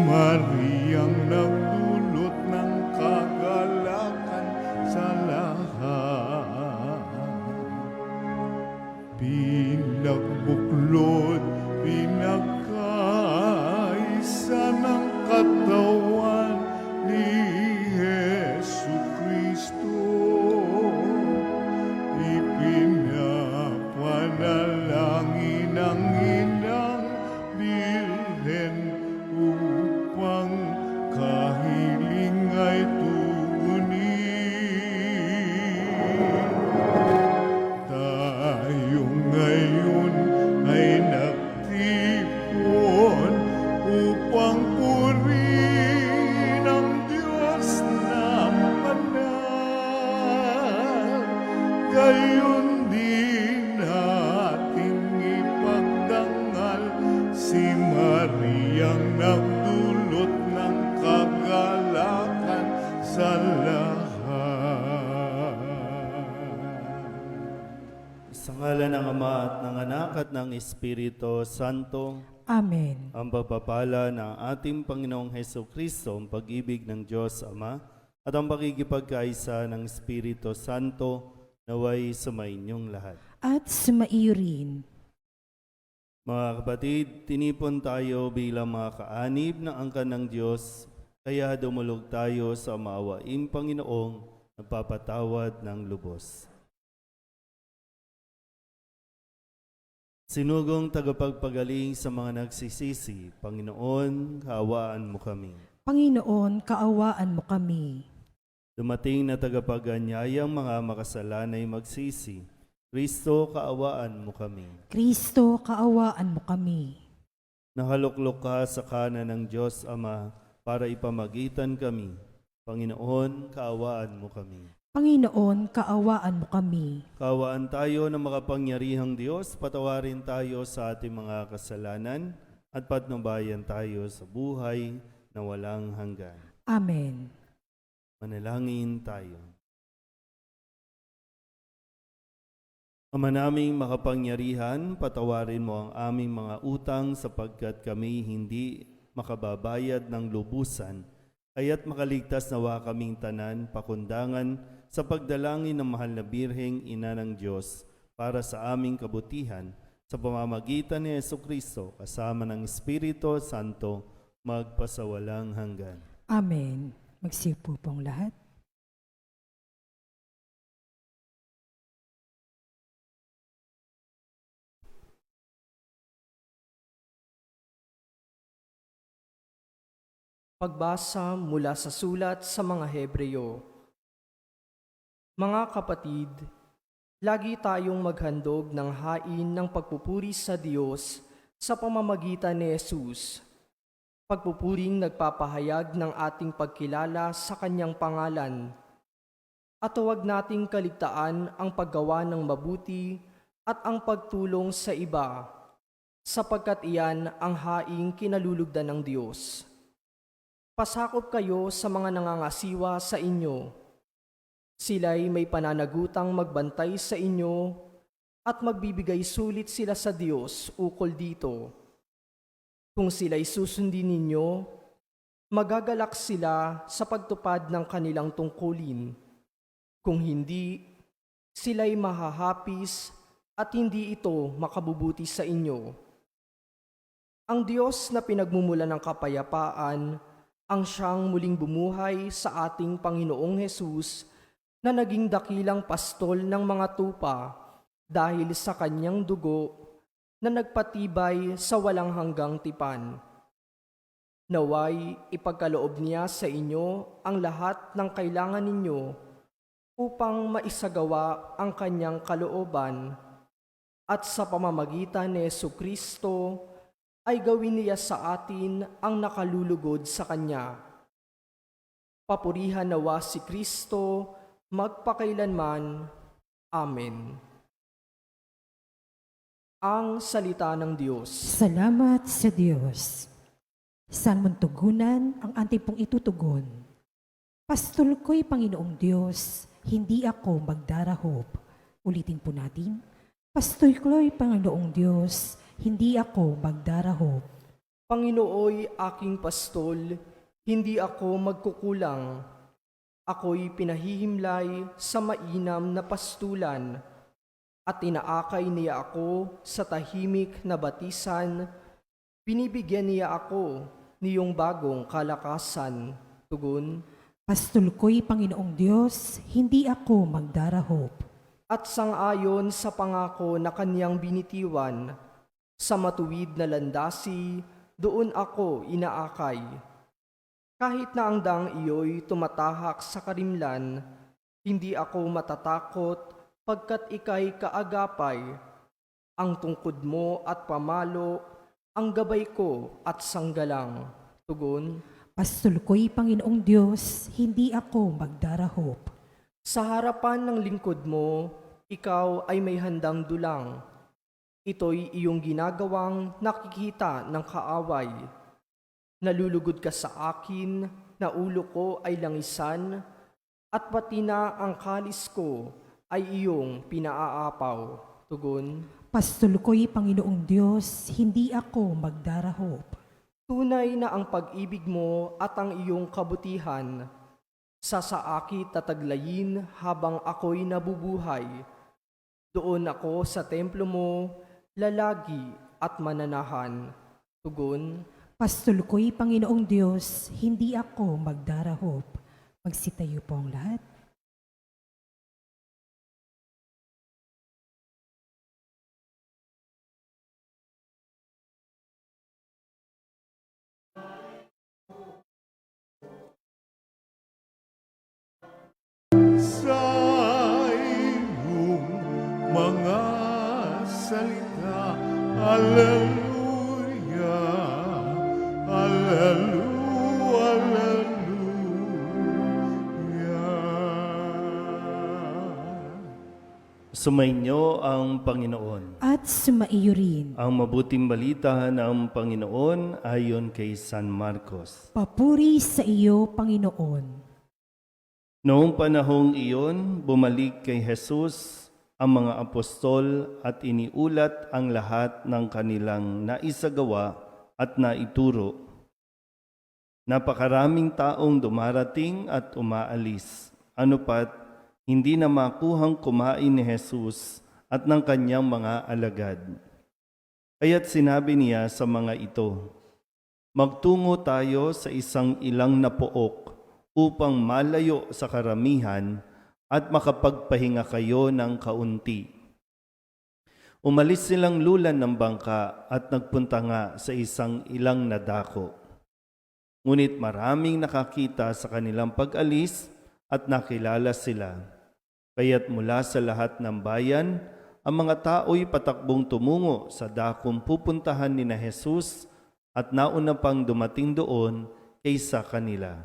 Mariang nagdulot ng kagalakan sa lahat. Pinagbuklod, pinagkaisa ng katawan ni Jesucristo. Ipinapanalangin ang inang Birhen upang kahiling ay tugunin. Tayo ngayon ay nagtipon upang purihin ang Diyos na banal. Gayon din nating ipagdangal si Mariang nagdulot ng kagalakan sa lahat. Sa ngalan ng Ama at ng Anak at ng Espiritu Santo, Amen. ang pagpapala ng ating Panginoong Hesukristo, ang pag-ibig ng Diyos Ama, at ang pakikipagkaisa ng Espiritu Santo, naway sumainyong lahat. At sumaiyo rin. Mga kapatid, tinipon tayo bilang mga kaanib ng angkan ng Diyos, kaya dumulog tayo sa maawaing Panginoong nagpapatawad ng lubos. Sinugong tagapagpagaling sa mga nagsisisi, Panginoon, kaawaan mo kami. Panginoon, kaawaan mo kami. Dumating na tagapaganyayang mga makasalanay magsisi, Kristo, kaawaan mo kami. Kristo, kaawaan mo kami. Nakaluklok ka sa kanan ng Diyos Ama para ipamagitan kami. Panginoon, kaawaan mo kami. Panginoon, kaawaan mo kami. Kaawaan tayo ng makapangyarihang Diyos, patawarin tayo sa ating mga kasalanan at patnubayan tayo sa buhay na walang hanggan. Amen. Manalangin tayo. Ama naming makapangyarihan, patawarin mo ang aming mga utang sapagkat kami hindi makababayad ng lubusan, kaya't makaligtas nawa kaming tanan, pakundangan sa pagdalangin ng mahal na Birheng Ina ng Diyos para sa aming kabutihan sa pamamagitan ni Jesucristo kasama ng Espiritu Santo magpasawalang hanggan. Amen. Magsipo pong lahat. Pagbasa mula sa sulat sa mga Hebreo. Mga kapatid, lagi tayong maghandog ng hain ng pagpupuri sa Diyos sa pamamagitan ni Jesus. Pagpupuring nagpapahayag ng ating pagkilala sa Kanyang pangalan. At huwag nating kaligtaan ang paggawa ng mabuti at ang pagtulong sa iba, sapagkat iyan ang haing kinalulugdan ng Diyos. Pasakop kayo sa mga nangangasiwa sa inyo. Sila'y may pananagutang magbantay sa inyo at magbibigay sulit sila sa Diyos ukol dito. Kung sila'y susundin ninyo, magagalak sila sa pagtupad ng kanilang tungkulin. Kung hindi, sila'y mahahapis at hindi ito makabubuti sa inyo. Ang Diyos na pinagmumulan ng kapayapaan, ang siyang muling bumuhay sa ating Panginoong Hesus na naging dakilang pastol ng mga tupa dahil sa kanyang dugo na nagpatibay sa walang hanggang tipan. Naway ipagkaloob niya sa inyo ang lahat ng kailangan ninyo upang maisagawa ang kanyang kalooban at sa pamamagitan ni Jesucristo ay gawin niya sa atin ang nakalulugod sa Kanya. Papurihan nawa si Kristo magpakailanman. Amen. Ang salita ng Diyos. Salamat sa Diyos. Saan mong tugunan ang ating pong itutugon? Pastol ko'y Panginoong Diyos, hindi ako magdarahop. Ulitin po natin. Pastol ko'y Panginoong Diyos, hindi ako magdarahop. Panginooy aking pastol, hindi ako magkukulang. Ako'y pinahihimlay sa mainam na pastulan, at inaakay niya ako sa tahimik na batisan. Binibigyan niya ako niyong bagong kalakasan. Tugon, Pastol ko'y Panginoong Diyos, hindi ako magdarahop. at sangayon sa pangako na kanyang binitiwan, sa matuwid na landasi, doon ako inaakay. Kahit na ang daang iyo'y tumatahak sa karimlan, hindi ako matatakot pagkat ika'y kaagapay. Ang tungkod mo at pamalo, ang gabay ko at sanggalang. Tugon, Pastol ko'y Panginoong Diyos, hindi ako magdarahop. sa harapan ng lingkod mo, ikaw ay may handang dulang. Ito'y iyong ginagawang nakikita ng kaaway. Nalulugod ka sa akin, na ulo ko ay langisan, at pati na ang kalis ko ay iyong pinaaapaw. Tugon, Pastol ko'y Panginoong Diyos, hindi ako magdarahop. tunay na ang pag-ibig mo at ang iyong kabutihan, sasaakit tataglayin habang ako'y nabubuhay. Doon ako sa templo mo, lalagi at mananahan. Tugon, Pastol ko'y Panginoong Diyos, hindi ako magdarahop. Magsitayo po ang lahat. Sa iyong mga salita. Alleluia, Alleluia, Alleluia. Sumainyo ang Panginoon. At sumaiyo rin. Ang mabuting balita ng Panginoon ayon kay San Marcos. Papuri sa iyo, Panginoon. Noong panahong iyon, bumalik kay Jesus ang mga apostol at iniulat ang lahat ng kanilang naisagawa at naituro. Napakaraming taong dumarating at umaalis. Ano pat, hindi na makuhang kumain ni Jesus at ng kanyang mga alagad. Kaya't sinabi niya sa mga ito, magtungo tayo sa isang ilang na pook upang malayo sa karamihan at makapagpahinga kayo ng kaunti. Umalis silang lulan ng bangka at nagpunta nga sa isang ilang na dako. Ngunit maraming nakakita sa kanilang pag-alis at nakilala sila. Kaya't mula sa lahat ng bayan, ang mga tao'y patakbong tumungo sa dakong pupuntahan ni na Jesus at nauna pang dumating doon kaysa kanila.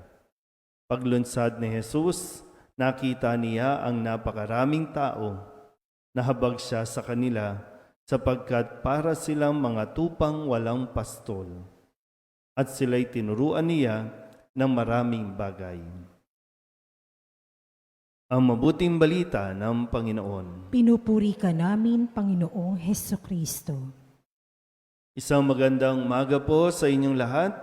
Paglunsad ni Jesus, nakita niya ang napakaraming tao. Nahabag siya sa kanila sapagkat para silang mga tupang walang pastol. At sila'y tinuruan niya ng maraming bagay. Ang mabuting balita ng Panginoon. Pinupuri ka namin, Panginoong Hesukristo. Isang magandang umaga po sa inyong lahat.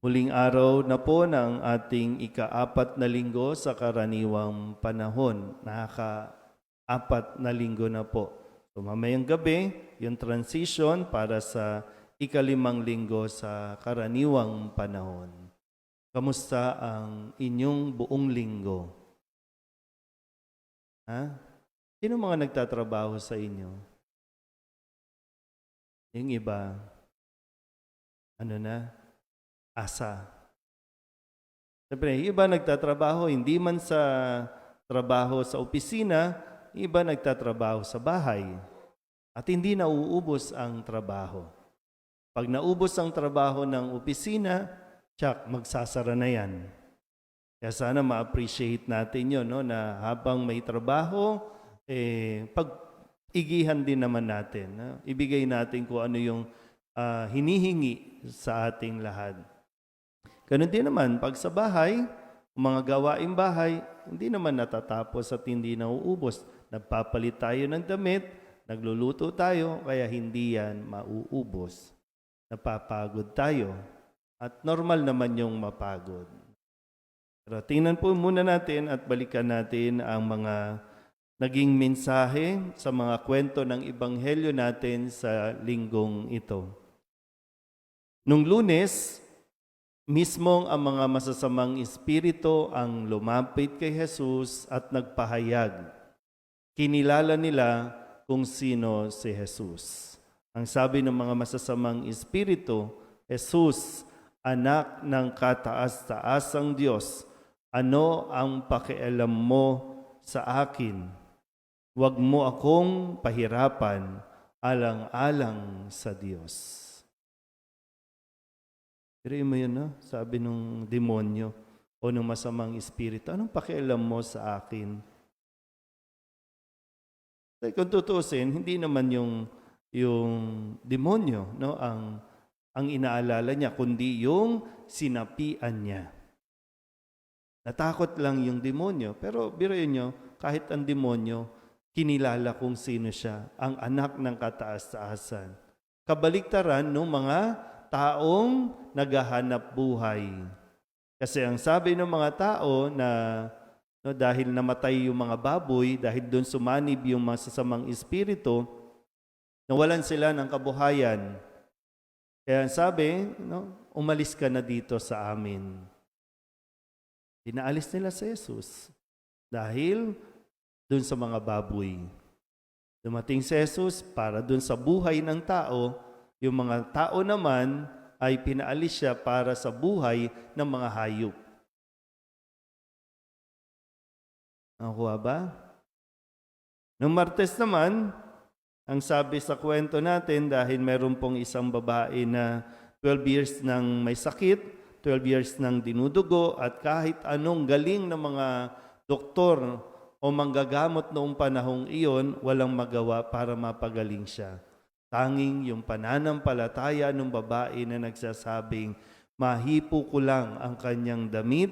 Huling araw na po ng ating ika-4 na linggo sa karaniwang panahon. Nakaka-4 na linggo na po. So mamayang gabi, yung transition para sa ika-5 linggo sa karaniwang panahon. Kamusta ang inyong buong linggo? Ha? Sino mga nagtatrabaho sa inyo? Yung iba, asa. Siyempre, iba nagtatrabaho, hindi man sa trabaho sa opisina, iba nagtatrabaho sa bahay. At hindi nauubos ang trabaho. Pag naubos ang trabaho ng opisina, tsak, magsasara na yan. Kaya sana ma-appreciate natin yun, no? Na habang may trabaho, pag-igihan din naman natin. No? Ibigay natin kung ano yung hinihingi sa ating lahat. Ganun din naman, pag sa bahay, mga gawaing bahay, hindi naman natatapos at hindi nauubos. Nagpapalit tayo ng damit, Nagluluto tayo, kaya hindi yan mauubos. Napapagod tayo. At normal naman yung mapagod. Pero tingnan po muna natin at balikan natin ang mga naging mensahe sa mga kwento ng Ebanghelyo natin sa linggong ito. Nung Lunes, mismong ang mga masasamang espiritu ang lumapit kay Jesus at nagpahayag. Kinilala nila kung sino si Jesus. Ang sabi ng mga masasamang espiritu, Jesus, anak ng kataas-taasang Diyos, ano ang pakialam mo sa akin? Huwag mo akong pahirapan, alang-alang sa Diyos. Pero mo yun, no? Sabi nung demonyo o nung masamang espiritu, anong pakialam mo sa akin? Kung tutuusin, hindi naman yung demonyo, no, ang inaalala niya, kundi yung sinapian niya. Natakot lang yung demonyo. Pero biruin nyo, kahit ang demonyo, kinilala kung sino siya, ang anak ng kataas-taasan. Kabaliktaran ng mga taong naghahanap buhay. Kasi ang sabi ng mga tao na dahil namatay yung mga baboy, dahil doon sumanib yung masasamang espiritu, nawalan sila ng kabuhayan. Kaya sabi, umalis ka na dito sa amin. Pinaalis nila si Jesus dahil doon sa mga baboy. Dumating si Jesus para doon sa buhay ng tao, yung mga tao naman ay pinaalis siya para sa buhay ng mga hayop. Nakuha ba? Noong Martes naman, ang sabi sa kwento natin, dahil meron pong isang babae na 12 years nang may sakit, 12 years nang dinudugo, at kahit anong galing ng mga doktor o manggagamot noong panahong iyon, walang magawa para mapagaling siya. Tanging yung pananampalataya ng babae na nagsasabing, mahipo ko lang ang kanyang damit,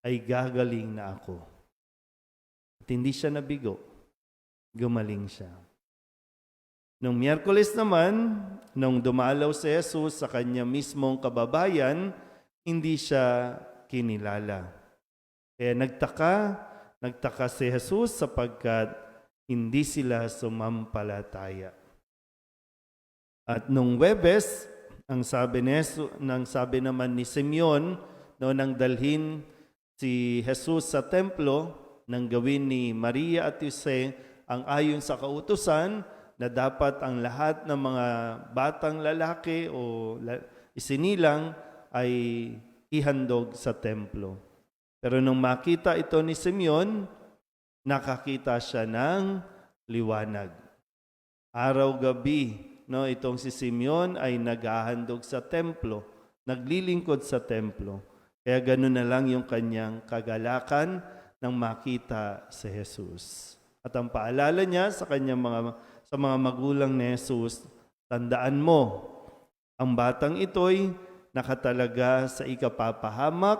ay gagaling na ako. At hindi siya nabigo. Gumaling siya. Nung Miyerkules naman, nung dumalaw si Jesus sa kanya mismong kababayan, hindi siya kinilala. Kaya nagtaka si Jesus sapagkat hindi sila sumampalataya. At nung Huwebes, ang sabi naman ni Simeon, nang dalhin si Jesus sa templo, nang gawin ni Maria at Jose ang ayon sa kautusan na dapat ang lahat ng mga batang lalaki o isinilang ay ihandog sa templo. Pero nung makita ito ni Simeon, nakakita siya ng liwanag. Araw-gabi, itong si Simeon ay naghahandog sa templo, naglilingkod sa templo. Kaya gano'n na lang yung kanyang kagalakan nang makita si Jesus. At ang paalala niya sa mga magulang ni Jesus, tandaan mo, ang batang ito'y nakatalaga sa ikapapahamak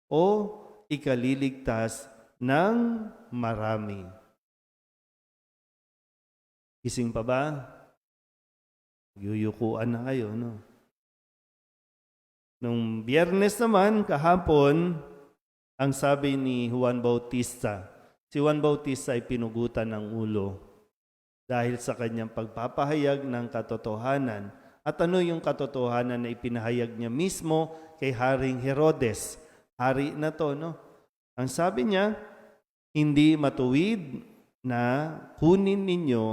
o ikaliligtas ng marami. Gising pa ba? Yuyukuan na kayo, no? Nung Biyernes naman, kahapon, ang sabi ni Juan Bautista, si Juan Bautista ay pinugutan ng ulo dahil sa kanyang pagpapahayag ng katotohanan. At ano yung katotohanan na ipinahayag niya mismo kay Haring Herodes? Hari na to, no? Ang sabi niya, hindi matuwid na kunin ninyo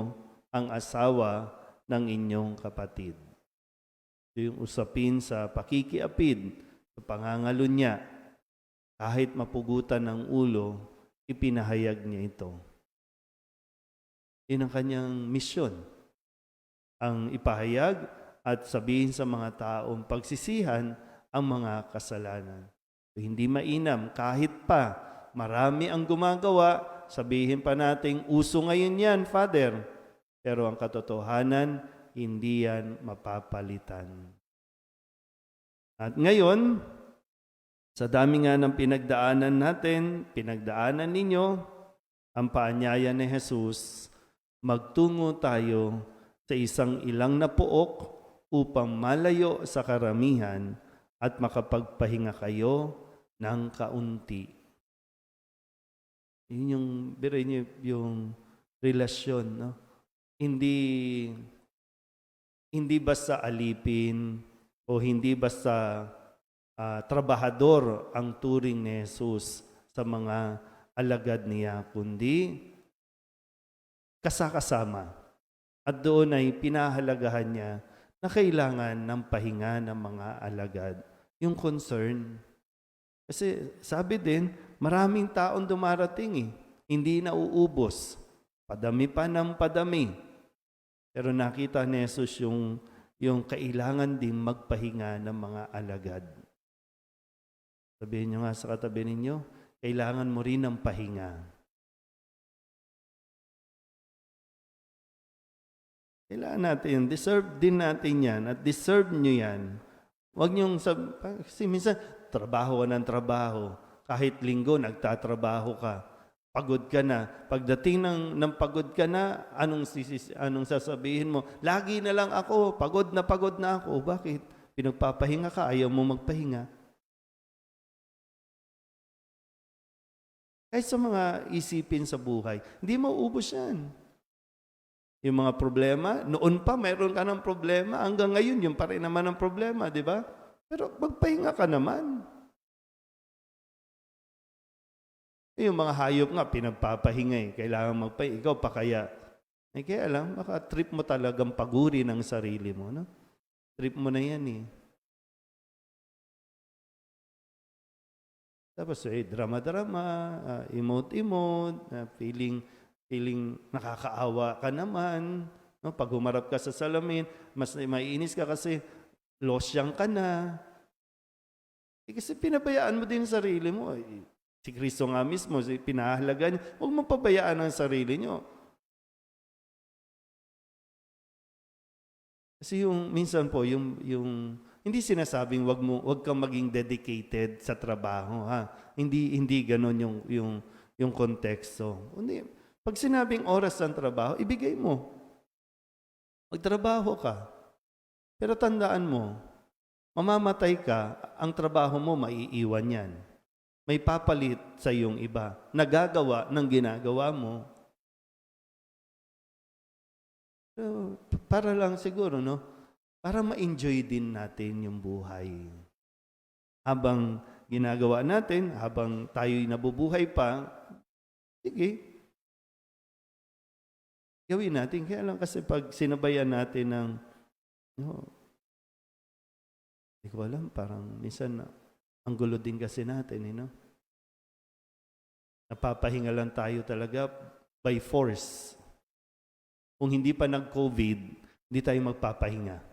ang asawa ng inyong kapatid. Ito yung usapin sa pakikiapid, sa pangangalo niya. Kahit mapugutan ng ulo, ipinahayag niya ito. Yun ang kanyang misyon. Ang ipahayag at sabihin sa mga taong pagsisihan ang mga kasalanan. Hindi mainam, kahit pa marami ang gumagawa, sabihin pa nating uso ngayon yan, Father. Pero ang katotohanan, hindi yan mapapalitan. At ngayon, sa dami nga ng pinagdaanan natin, pinagdaanan ninyo, ang paanyaya ni Jesus, magtungo tayo sa isang ilang na pook upang malayo sa karamihan at makapagpahinga kayo ng kaunti. Yun yung, biruin niyo yung relasyon, no? Hindi basta alipin o hindi basta trabahador ang turing ni Jesus sa mga alagad niya, kundi kasakasama. At doon ay pinahalagahan niya na kailangan ng pahinga ng mga alagad. Yung concern. Kasi sabi din, maraming taong dumarating hindi nauubos. Padami pa ng padami. Pero nakita ni Jesus yung kailangan din magpahinga ng mga alagad. Sabihin niyo nga sa katabi ninyo, kailangan mo rin ng pahinga. Kailangan natin, deserve din natin yan at deserve nyo yan. Huwag niyong kasi minsan, trabaho ka ng trabaho. Kahit linggo, nagtatrabaho ka. Pagod ka na. Pagdating ng pagod ka na, anong sasabihin mo? Lagi na lang ako, pagod na ako. Bakit? Pinagpapahinga ka, ayaw mo magpahinga. Kahit sa mga isipin sa buhay, hindi mauubos yan. Yung mga problema, noon pa mayroon ka ng problema, hanggang ngayon yung pa rin naman ang problema, di ba? Pero magpahinga ka naman. Yung mga hayop nga, pinagpapahinga kailangan magpahinga. Ikaw pa kaya? Kaya lang, baka trip mo talagang paguri ng sarili mo, no? Trip mo na yan Tapos drama-drama, emote-emote, feeling nakakaawa ka naman. No? Pag humarap ka sa salamin, mas maiinis ka kasi losyang ka na. Kasi pinabayaan mo din ang sarili mo. Si Kristo nga mismo, pinahalaga niya. Huwag mo pabayaan ang sarili niyo. Kasi minsan po, yung hindi sinasabing wag kang maging dedicated sa trabaho, ha. Hindi ganoon yung konteksto. Hindi. Pag sinabing oras ng trabaho, ibigay mo. Magtrabaho ka. Pero tandaan mo, mamamatay ka, ang trabaho mo maiiwan yan. May papalit sa iyong iba. Nagagawa ng ginagawa mo. So, para lang siguro, no? Para ma-enjoy din natin yung buhay. Habang ginagawa natin, habang tayo'y nabubuhay pa, sige, gawin natin. Kaya lang kasi pag sinabayan natin ng, hindi ko alam, parang minsan ang gulo din kasi natin, Napapahinga lang tayo talaga by force. Kung hindi pa nag-COVID, hindi tayo magpapahinga.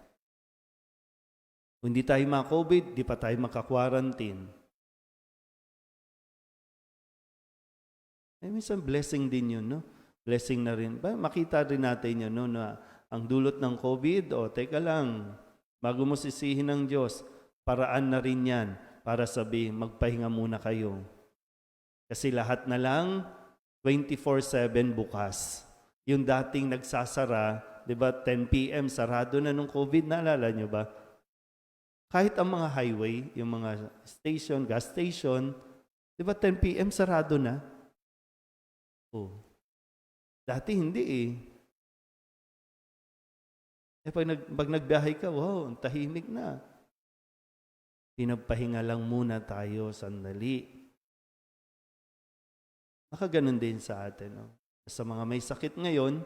Kung hindi tayo ma-COVID, di pa tayo maka-quarantine. Minsan blessing din yun, no? Blessing na rin. Makita rin natin yun, no? Na ang dulot ng COVID, teka lang, bago mo sisihin ng Diyos, paraan na rin yan para sabihin, magpahinga muna kayo. Kasi lahat na lang, 24/7 bukas. Yung dating nagsasara, di ba, 10 p.m., sarado na nung COVID, naalala nyo ba? Kahit ang mga highway, yung mga station, gas station, di ba 10 p.m. sarado na? Dati hindi pag nagbiyahe ka, wow, ang tahimik na. Pinagpahinga lang muna tayo sandali. Baka ganun din sa atin. No? Sa mga may sakit ngayon,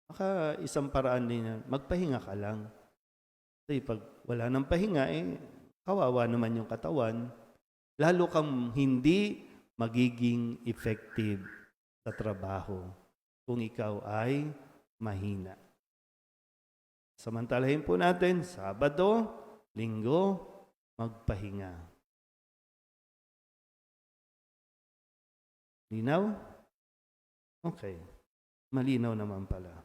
baka isang paraan din magpahinga ka lang. Kasi pag wala nang pahinga, kawawa naman yung katawan. Lalo kang hindi magiging effective sa trabaho kung ikaw ay mahina. Samantalahin po natin, Sabado, Linggo, magpahinga. Linaw? Okay. Malinaw naman pala.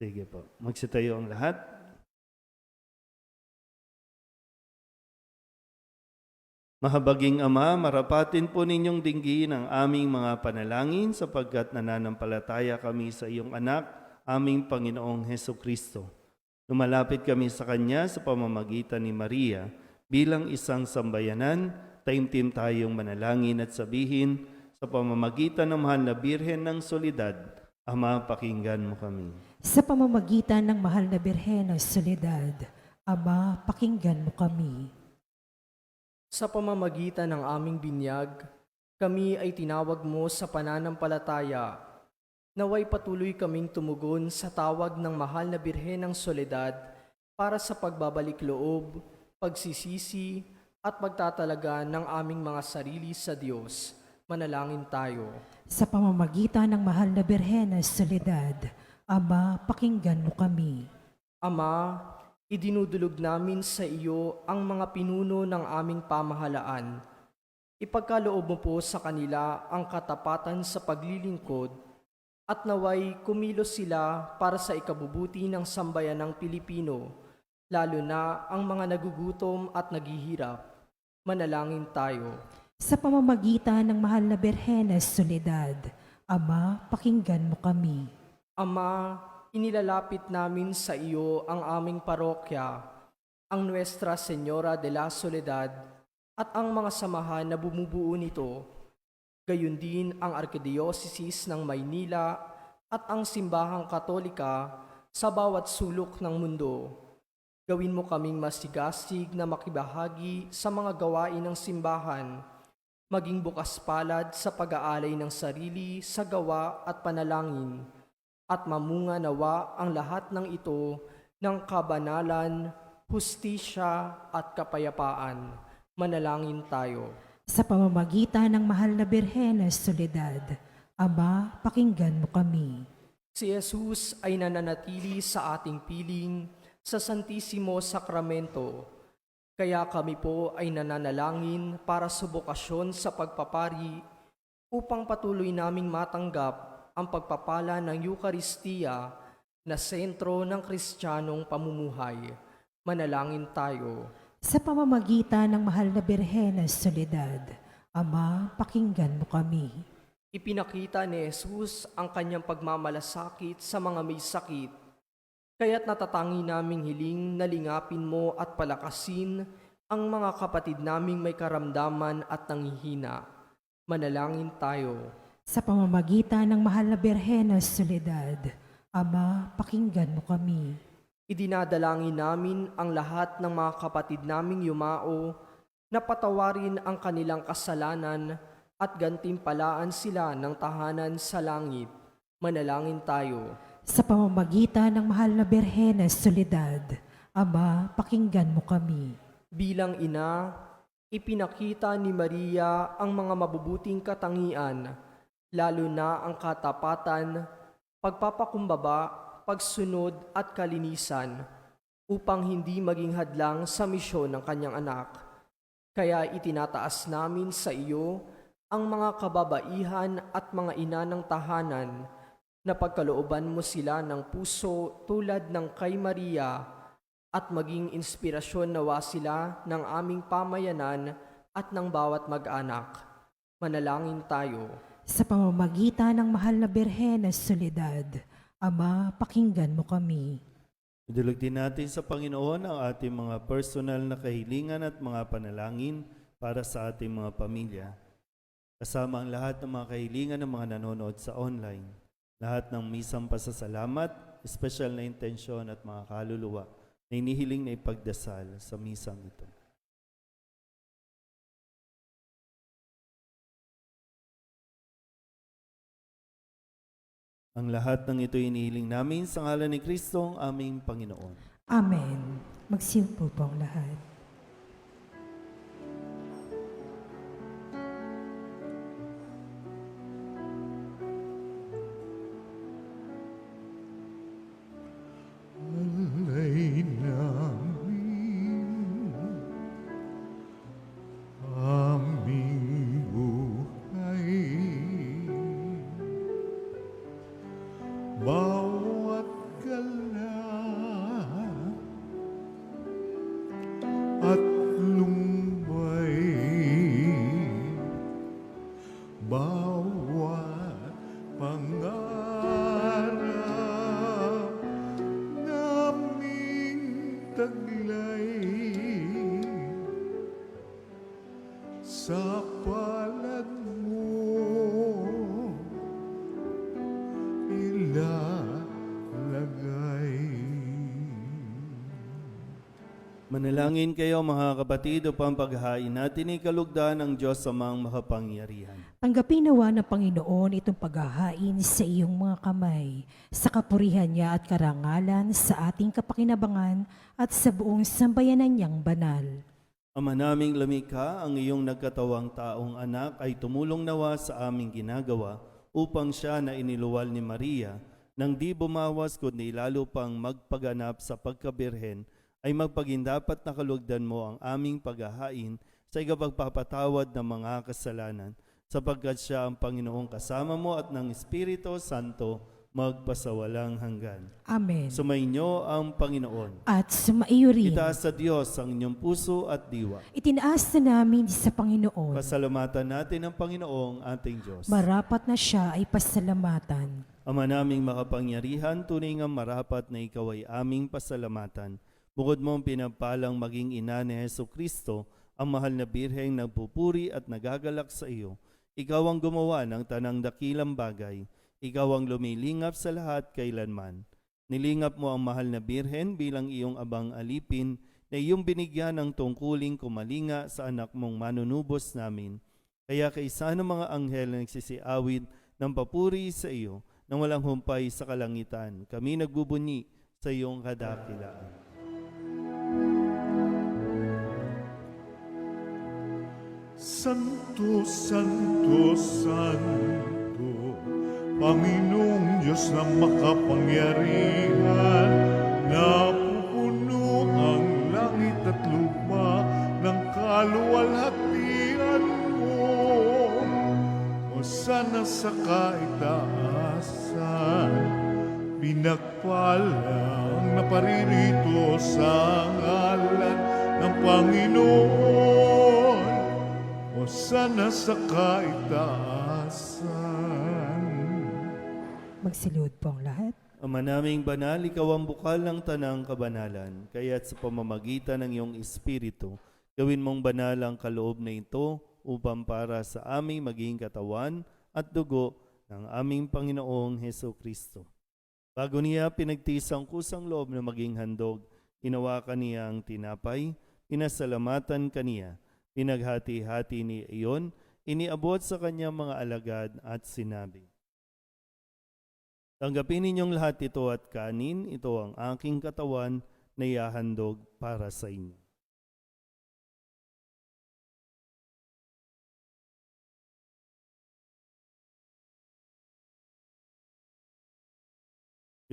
Sige po. Magsitayo ang lahat. Mahabaging Ama, marapatin po ninyong dinggin ang aming mga panalangin sapagkat nananampalataya kami sa iyong anak, aming Panginoong Heso Kristo. Lumalapit kami sa Kanya sa pamamagitan ni Maria. Bilang isang sambayanan, taimtim tayong manalangin at sabihin, sa pamamagitan ng mahal na Birhen ng Soledad, Ama, pakinggan mo kami. Sa pamamagitan ng mahal na Birhen ng Soledad, Ama, pakinggan mo kami. Sa pamamagitan ng aming binyag, kami ay tinawag mo sa pananampalataya. Naway patuloy kaming tumugon sa tawag ng mahal na Birhen ng Soledad para sa pagbabalik loob, pagsisisi at pagtatalaga ng aming mga sarili sa Diyos. Manalangin tayo. Sa pamamagitan ng mahal na Birhen ng Soledad, Ama, pakinggan mo kami. Ama, idinudulog namin sa iyo ang mga pinuno ng aming pamahalaan. Ipagkaloob mo po sa kanila ang katapatan sa paglilingkod at naway kumilos sila para sa ikabubuti ng sambayanang Pilipino, lalo na ang mga nagugutom at naghihirap. Manalangin tayo. Sa pamamagitan ng mahal na Birhen ng Soledad, Ama, pakinggan mo kami. Ama, inilalapit namin sa iyo ang aming parokya, ang Nuestra Señora de la Soledad at ang mga samahan na bumubuo nito, gayon din ang Arkidiocese ng Maynila at ang Simbahang Katolika sa bawat sulok ng mundo. Gawin mo kaming masigasig na makibahagi sa mga gawain ng simbahan, maging bukas palad sa pag-aalay ng sarili sa gawa at panalangin, at mamunga nawa ang lahat ng ito ng kabanalan, hustisya at kapayapaan. Manalangin tayo. Sa pamamagitan ng mahal na Birhen ng Soledad, Ama, pakinggan mo kami. Si Jesus ay nananatili sa ating piling sa Santisimo Sakramento. Kaya kami po ay nananalangin para sa bokasyon sa pagpapari upang patuloy naming matanggap ang pagpapala ng Eukaristiya na sentro ng Kristiyanong pamumuhay. Manalangin tayo. Sa pamamagitan ng mahal na Birhen ng Soledad, Ama, pakinggan mo kami. Ipinakita ni Jesus ang kanyang pagmamalasakit sa mga may sakit, kaya't natatangi naming hiling na lingapin mo at palakasin ang mga kapatid naming may karamdaman at nanghihina. Manalangin tayo. Sa pamamagitan ng mahal na Birhen ng Soledad, Ama, pakinggan mo kami. Idinadalangin namin ang lahat ng mga kapatid naming yumao na patawarin ang kanilang kasalanan at gantimpalaan sila ng tahanan sa langit. Manalangin tayo. Sa pamamagitan ng mahal na Birhen ng Soledad, Ama, pakinggan mo kami. Bilang ina, ipinakita ni Maria ang mga mabubuting katangian, lalo na ang katapatan, pagpapakumbaba, pagsunod at kalinisan, upang hindi maging hadlang sa misyon ng kanyang anak. Kaya itinataas namin sa iyo ang mga kababaihan at mga ina ng tahanan, na pagkalooban mo sila ng puso tulad ng kay Maria, at maging inspirasyon nawa sila ng aming pamayanan at ng bawat mag-anak. Manalangin tayo. Sa pamamagitan ng mahal na Birhen ng Soledad, Ama, pakinggan mo kami. Idulog din natin sa Panginoon ang ating mga personal na kahilingan at mga panalangin para sa ating mga pamilya. Kasama ang lahat ng mga kahilingan ng mga nanonood sa online. Lahat ng misang pasasalamat, espesyal na intensyon at mga kaluluwa na inihiling na ipagdasal sa misang ito. Ang lahat ng ito inihiling namin sa ngalan ni Kristo ang aming Panginoon. Amen. Magsiupo po ang lahat. Alay namin aming buhay, bawat gala sa palad mo ilalagay. Manalangin kayo mga kapatid upang paghain natin ikalugdan ng Diyos Amang makapangyarihan. Tanggapin nawa ng Panginoon itong paghahain sa iyong mga kamay, sa kapurihan niya at karangalan, sa ating kapakinabangan at sa buong sambayanan niyang banal. Ama naming lumikha, ang iyong nagkatawang taong anak ay tumulong nawa sa aming ginagawa upang siya na iniluwal ni Maria nang di bumawas kundi lalo pang magpaganap sa pagkabirhen ay magpagindapat na kalugdan mo ang aming paghahain sa ikapagpapatawad ng mga kasalanan sapagkat siya ang Panginoong kasama mo at ng Espiritu Santo magpasawalang hanggan. Amen. Sumainyo ang Panginoon. At sumaiyo rin. Itaas sa Diyos ang inyong puso at diwa. Itinaas na namin sa Panginoon. Pasalamatan natin ang Panginoong ating Diyos. Marapat na siya ay pasalamatan. Ama naming makapangyarihan, tunay nga marapat na ikaw ay aming pasalamatan. Bukod mong pinagpalang maging ina ni Jesucristo, ang mahal na birheng nagpupuri at nagagalak sa iyo. Ikaw ang gumawa ng tanang dakilang bagay. Ikaw ang lumilingap sa lahat kailanman. Nilingap mo ang mahal na birhen bilang iyong abang alipin na iyong binigyan ng tungkuling kumalinga sa anak mong manunubos namin. Kaya kaisa ng mga anghel na nagsisiawid ng papuri sa iyo nang walang humpay sa kalangitan, kami nagbubunyi sa iyong kadakilaan. Santo, Santo, Santo, Panginoong Diyos na makapangyarihan, napupuno ang langit at lupa ng kaluwalhatian mo. O sana sa kaitaasan, pinagpalang naparirito sa ngalan ng Panginoon. O sana sa kaitaasan. Magsilod po ang lahat. Ama naming banal, ikaw ang bukal ng tanang kabanalan, kaya't sa pamamagitan ng iyong Espiritu, gawin mong banal ang kaloob na ito upang para sa aming maging katawan at dugo ng aming Panginoong Hesukristo. Bago niya pinagtiis ang kusang loob na maging handog, hinawakan niya ang tinapay, pinasalamatan kaniya, pinaghati-hati ni iyon, iniabot sa kanyang mga alagad at sinabi, tanggapin ninyong lahat ito at kanin, ito ang aking katawan na ihahandog para sa inyo.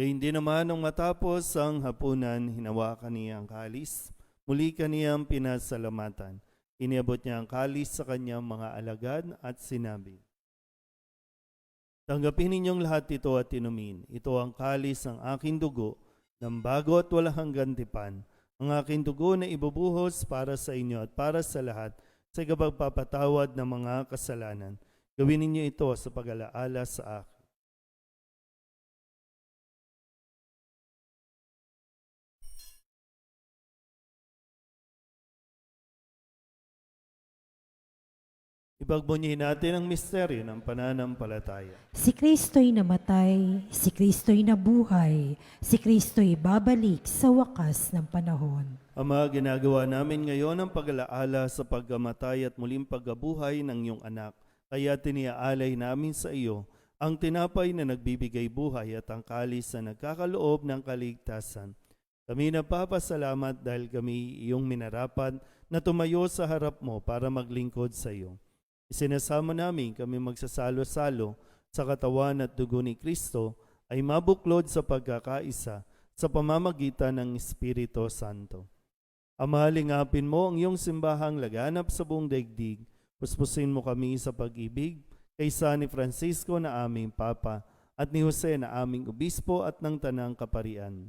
Gayun din naman nung matapos ang hapunan, hinawakan niya ang kalis, muli kaniyang pinasalamatan. Iniabot niya ang kalis sa kanyang mga alagad at sinabi, tanggapin ninyong lahat ito at inumin. Ito ang kalis ng aking dugo, ng bago at walang hanggang tipan. Ang aking dugo na ibubuhos para sa inyo at para sa lahat sa ikapagpapatawad ng mga kasalanan. Gawin ninyo ito sa pag-alaala sa akin. Ipagbunyihin natin ang misteryo ng pananampalataya. Si Kristo'y namatay, si Kristo'y nabuhay, si Kristo'y babalik sa wakas ng panahon. Ama, ginagawa namin ngayon ang pag-alaala sa pagkamatay at muling pagkabuhay ng iyong anak. Kaya tiniaalay namin sa iyo ang tinapay na nagbibigay buhay at ang kalis na nagkakaloob ng kaligtasan. Kami napapasalamat dahil kami iyong minarapat na tumayo sa harap mo para maglingkod sa iyo. Isinasama namin kami magsasalo-salo sa katawan at dugo ni Kristo ay mabuklod sa pagkakaisa sa pamamagitan ng Espiritu Santo. Ama, lingapin mo ang iyong simbahang laganap sa buong daigdig. Puspusin mo kami sa pag-ibig kaysa ni Francisco na aming Papa at ni Jose na aming Obispo at ng Tanang Kaparian.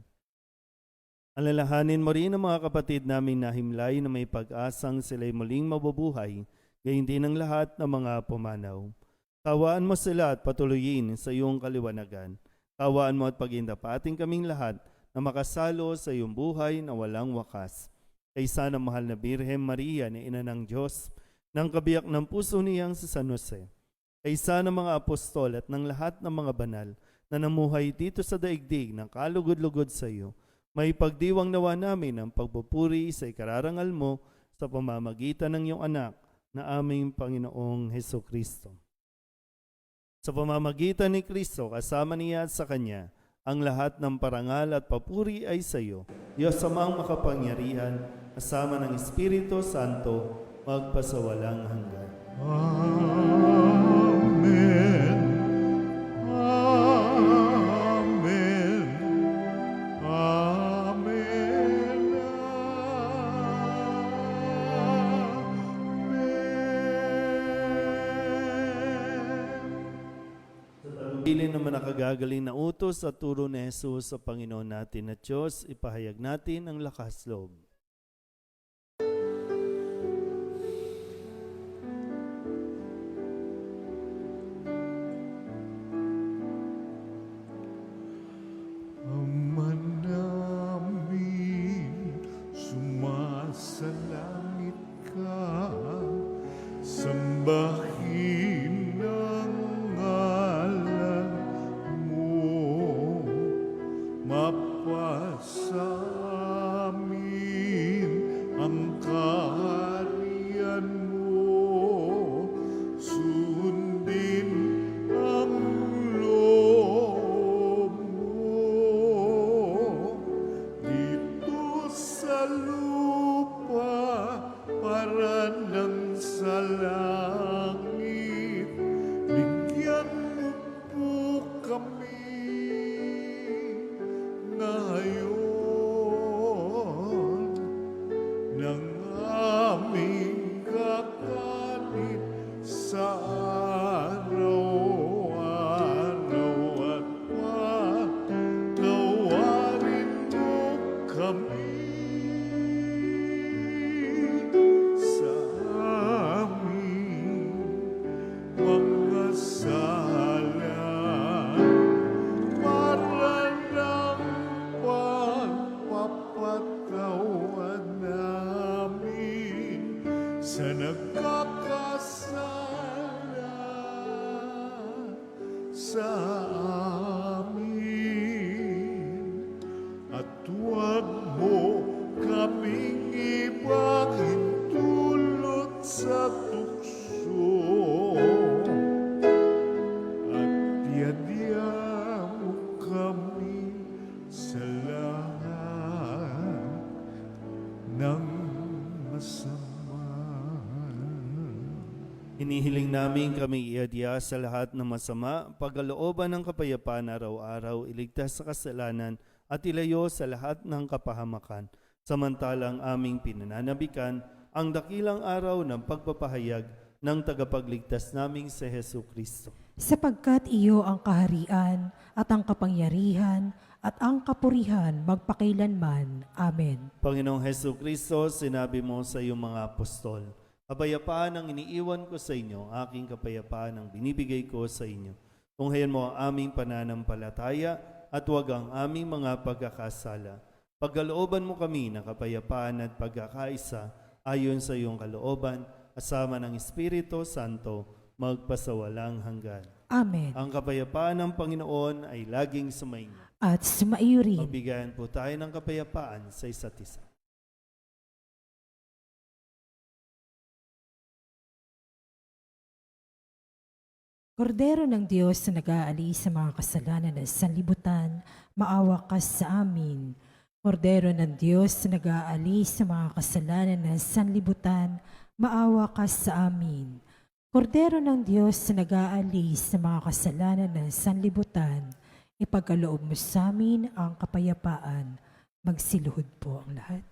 Alalahanin mo rin ang mga kapatid naming nahimlay na may pag-asang sila'y muling mabubuhay, gayon din ang lahat ng mga pumanaw. Kawaan mo sila at patuloyin sa iyong kaliwanagan. Kawaan mo at pagindapating kaming lahat na makasalo sa iyong buhay na walang wakas. Kaysa ng mahal na Birhen Maria na Ina ng Diyos, ng kabiyak ng puso niyang si San Jose, ay isa ng mga apostol at ng lahat ng mga banal na namuhay dito sa daigdig ng kalugod-lugod sa iyo, may pagdiwang nawa namin ang pagpupuri sa ikararangal mo sa pamamagitan ng iyong anak na aming Panginoong Heso Kristo. Sa pamamagitan ni Kristo, kasama niya at sa Kanya, ang lahat ng parangal at papuri ay sa iyo, Diyos amang makapangyarihan, kasama ng Espiritu Santo, magpasawalang hanggan. Amen. Amen. Amen. Amen. Bilin naman nakagagaling na utos at turo ni Jesus sa Panginoon natin at Diyos, ipahayag natin ang lakas loob. Ama namin, sumasalangit ka, sambahin ang ngalan mo, mapasa amin ang kaharian mo, sundin ang loob mo dito sa lupa para nang sa langit. Bigyan mo po kami ngayon ng aming kakanin sa araw-araw at patawarin mo kami sa aming mga sala para ng pagpapatawad namin sa nagkakasala sa amin. At huwag mo kaming ibangin dulot sa tukso, at yadya mo kami sa lahat ng masama. Hinihiling namin kami iadya sa lahat ng masama, pagkalooban ng kapayapaan araw-araw, iligtas sa kasalanan at ilayo sa lahat ng kapahamakan. Samantalang aming pinananabikan ang dakilang araw ng pagpapahayag ng tagapagligtas naming si Hesu Kristo. Sapagkat iyo ang kaharian at ang kapangyarihan at ang kapurihan magpakailanman. Amen. Panginoong Hesu Kristo, sinabi mo sa iyong mga apostol, kapayapaan ang iniiwan ko sa inyo, aking kapayapaan ang binibigay ko sa inyo. Tunghayan mo ang aming pananampalataya at huwag ang aming mga pagkakasala. Pagkalooban mo kami ng kapayapaan at pagkakaisa ayon sa iyong kalooban, kasama ng Espiritu Santo, magpasawalang hanggan. Amen. Ang kapayapaan ng Panginoon ay laging sumainyo. At sumaiyo rin. Magbigayan po tayo ng kapayapaan sa isa't isa. Kordero ng Diyos na nag-aalis sa mga kasalanan ng sanlibutan, maawa ka sa amin. Kordero ng Diyos na nag-aalis sa mga kasalanan ng sanlibutan, maawa ka sa amin. Kordero ng Diyos na nag-aalis sa mga kasalanan ng sanlibutan, ipagkaloob mo sa amin ang kapayapaan. Magsiluhod po ang lahat.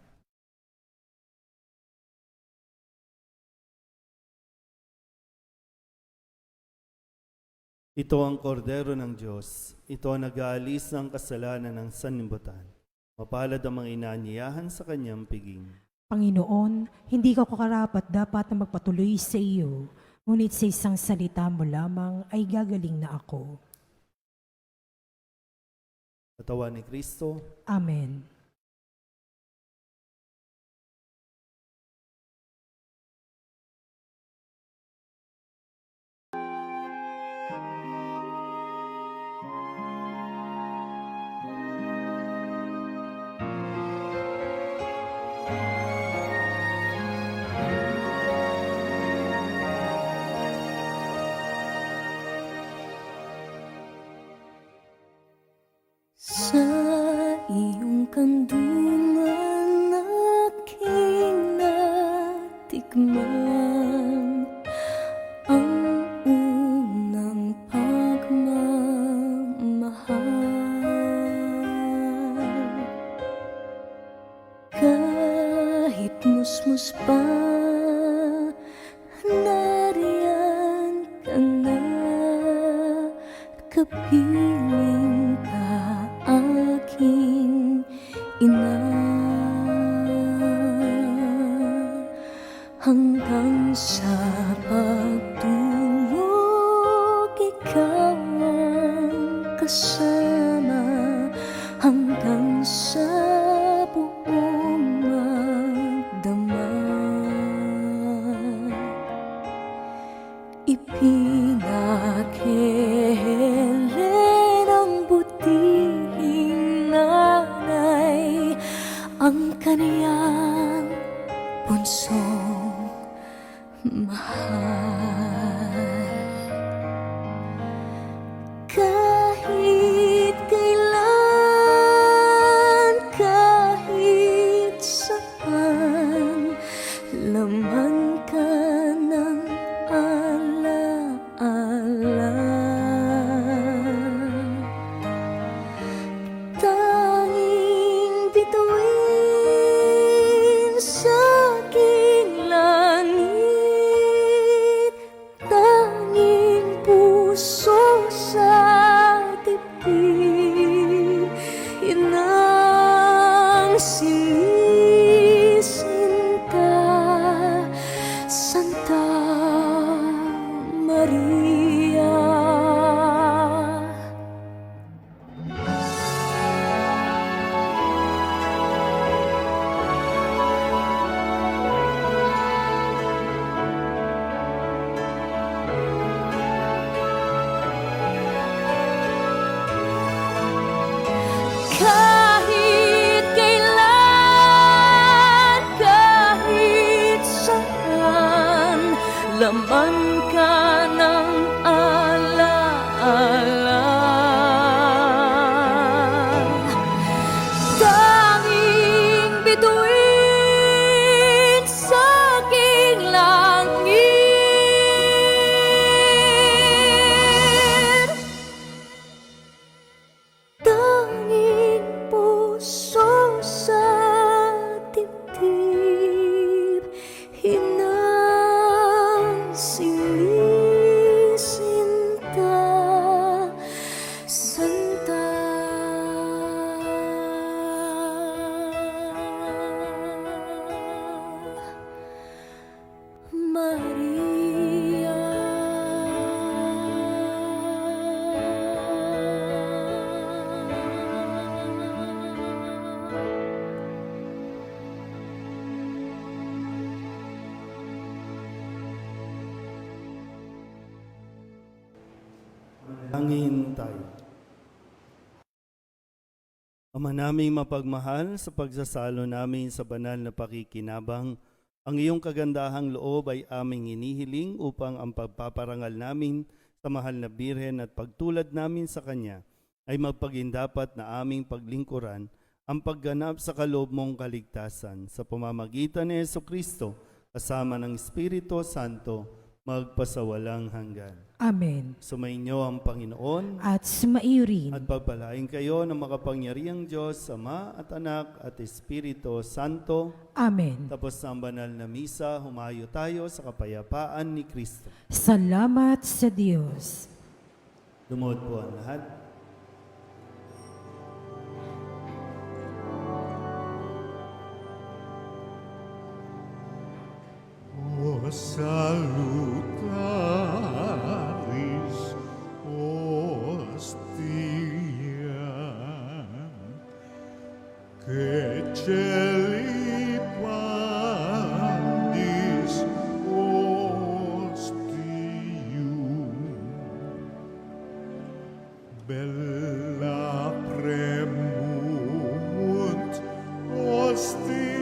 Ito ang kordero ng Diyos. Ito ang nag-aalis ng kasalanan ng sanlibutan. Mapalad ang mga inaanyayahan sa kanyang piging. Panginoon, hindi ka karapat dapat na magpatuloy sa iyo, ngunit sa isang salita mo lamang ay gagaling na ako. Katawan ni Kristo, Amen. man ang unang pagmamahal. Kahit musmus pa, nariyan ka na, kapiling ka aking ina. Hanggang sa pagtulog, ikaw ang kasama. Hanggang sa buong magdama, ipinakihili ng butihing nanay ang kaniyang punsong mahal. Kahit kailan, kahit saan, laman ka ng alaala. Tanging bituin sa aking langit, tanging puso sa dibdib, inang sinisinta, Santa Maria. Kahit kailan, kahit saan, laman ka ng alaala. Tanging bituin sa aking langit, tanging puso sa dibdib, inang sinisinta, Santa Maria. Manalangin tayo. Ama naming mapagmahal, sa pagsasalo namin sa banal na pakikinabang, ang iyong kagandahang loob ay aming inihiling upang ang pagpaparangal namin sa mahal na Birhen at pagtulad namin sa Kanya ay magpagindapat na aming paglingkuran ang pagganap sa kaloob mong kaligtasan sa pamamagitan ni Jesucristo kasama ng Espiritu Santo magpasawalang hanggan. Amen. Sumainyo ang Panginoon At sumaiyo rin. at pagpalain kayo ng makapangyarihang Diyos, Ama at Anak at Espiritu Santo. Amen. Tapos na ang banal na misa, humayo tayo sa kapayapaan ni Kristo. Salamat sa Diyos. Lumuhod po ang lahat. O salutaris hostia, que celi pandis ostium, bella premunt hostilia,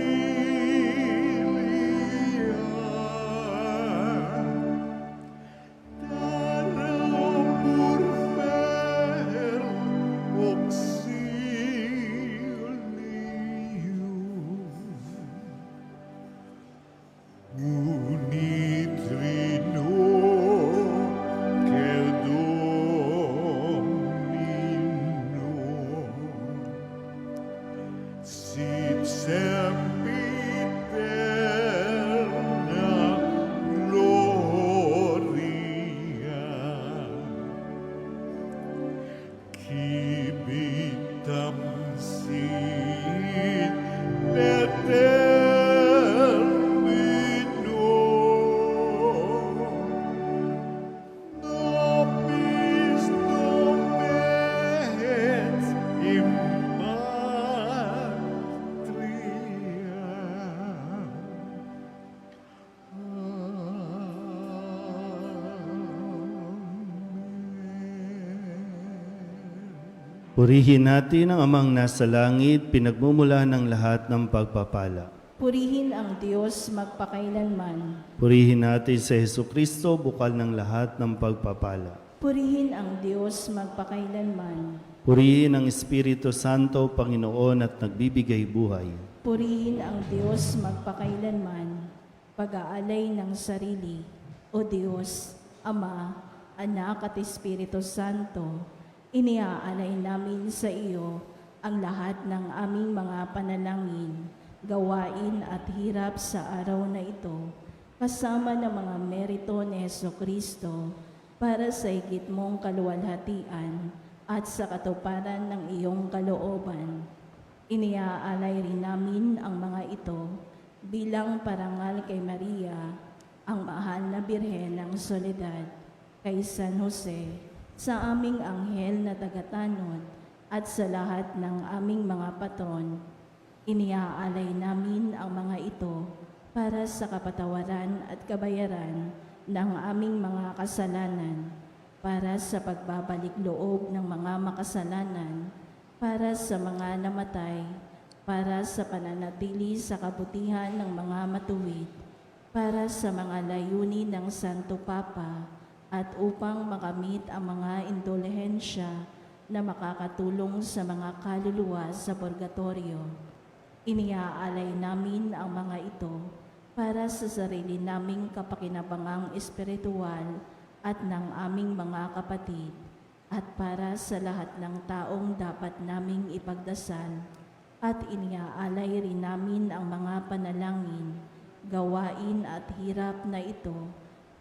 Unit Rino quer Domino, sit sempiterna gloria, civitam sit nobis domet in patria. Amen. Purihin natin ang Amang nasa langit, pinagmumula ng lahat ng pagpapala. Purihin ang Diyos magpakailanman. Purihin natin sa Hesus Kristo, bukal ng lahat ng pagpapala. Purihin ang Diyos magpakailanman. Purihin ang Espiritu Santo, Panginoon at nagbibigay buhay. Purihin ang Diyos magpakailanman. Pag-aalay ng sarili, O Diyos, Ama, Anak at Espiritu Santo, iniaalay namin sa iyo ang lahat ng aming mga panalangin, gawain at hirap sa araw na ito, kasama ng mga merito ni Jesucristo para sa higit mong kaluwalhatian at sa katuparan ng iyong kalooban. Iniaalay rin namin ang mga ito bilang parangal kay Maria, ang mahal na Birhen ng Soledad, kay San Jose, sa aming anghel na tagatanod at sa lahat ng aming mga patron. Iniaalay namin ang mga ito para sa kapatawaran at kabayaran ng aming mga kasalanan, para sa pagbabalik loob ng mga makasalanan, para sa mga namatay, para sa pananatili sa kabutihan ng mga matuwid, para sa mga layunin ng Santo Papa, at upang makamit ang mga indulhensya na makakatulong sa mga kaluluwa sa purgatorio. Iniaalay namin ang mga ito para sa sarili naming kapakinabangang espiritual at ng aming mga kapatid, at para sa lahat ng taong dapat naming ipagdasal, at iniaalay rin namin ang mga panalangin, gawain at hirap na ito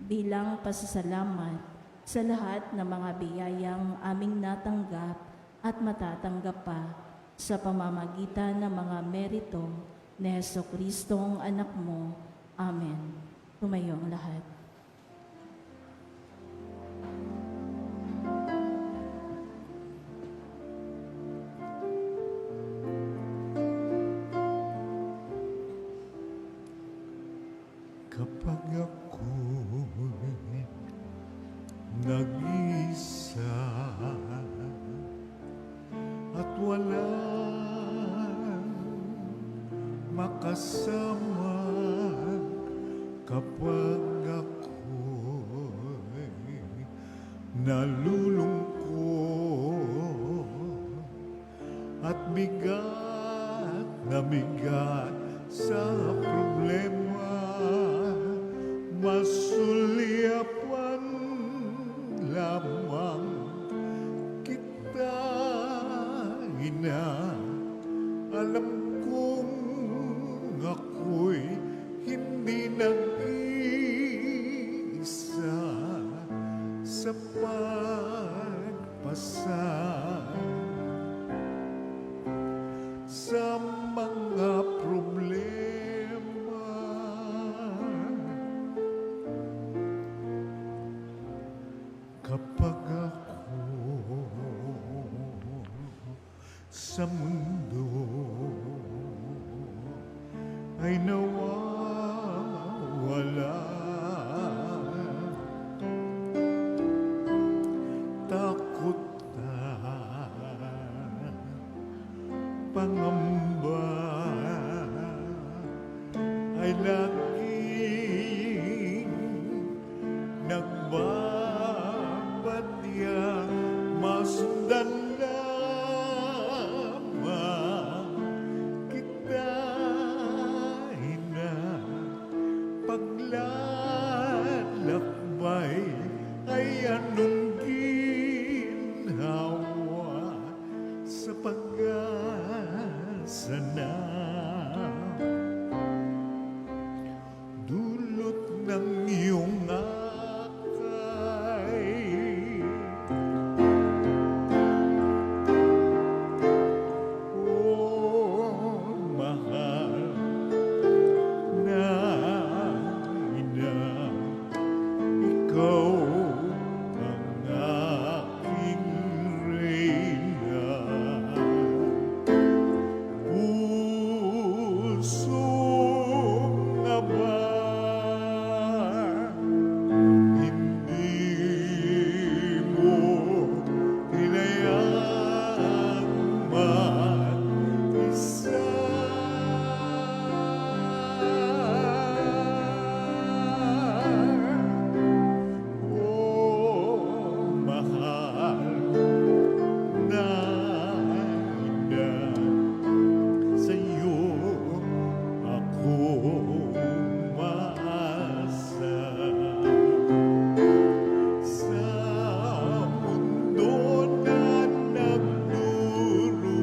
bilang pasasalamat sa lahat ng mga biyayang aming natanggap at matatanggap pa sa pamamagitan ng mga merito ni Jesucristong anak mo. Amen. Tumayo ang lahat. Kapag ako'y nag-isa at walang makasama, kapag ako'y nalulungkot at bigat na bigat sa problema, masulyapan lamang kita, ina. Alam kong ako'y hindi nag-iisa sa pagpasang sa mga problema. Kapag ako sa mundo ay nawawala, takot at pangamba ay laging nagbabadya, masundan lamang paglalakbay ay anong ginhawa sa pag-asa na dulot ng iyong akay. Oh, mahal na ina, ikaw ang aking reyna. Pusong aba, hindi mo hinayaang mag-isa. Oh, mahal na ina, sa'yo ako umaasa. Sa mundo na nagdurusa,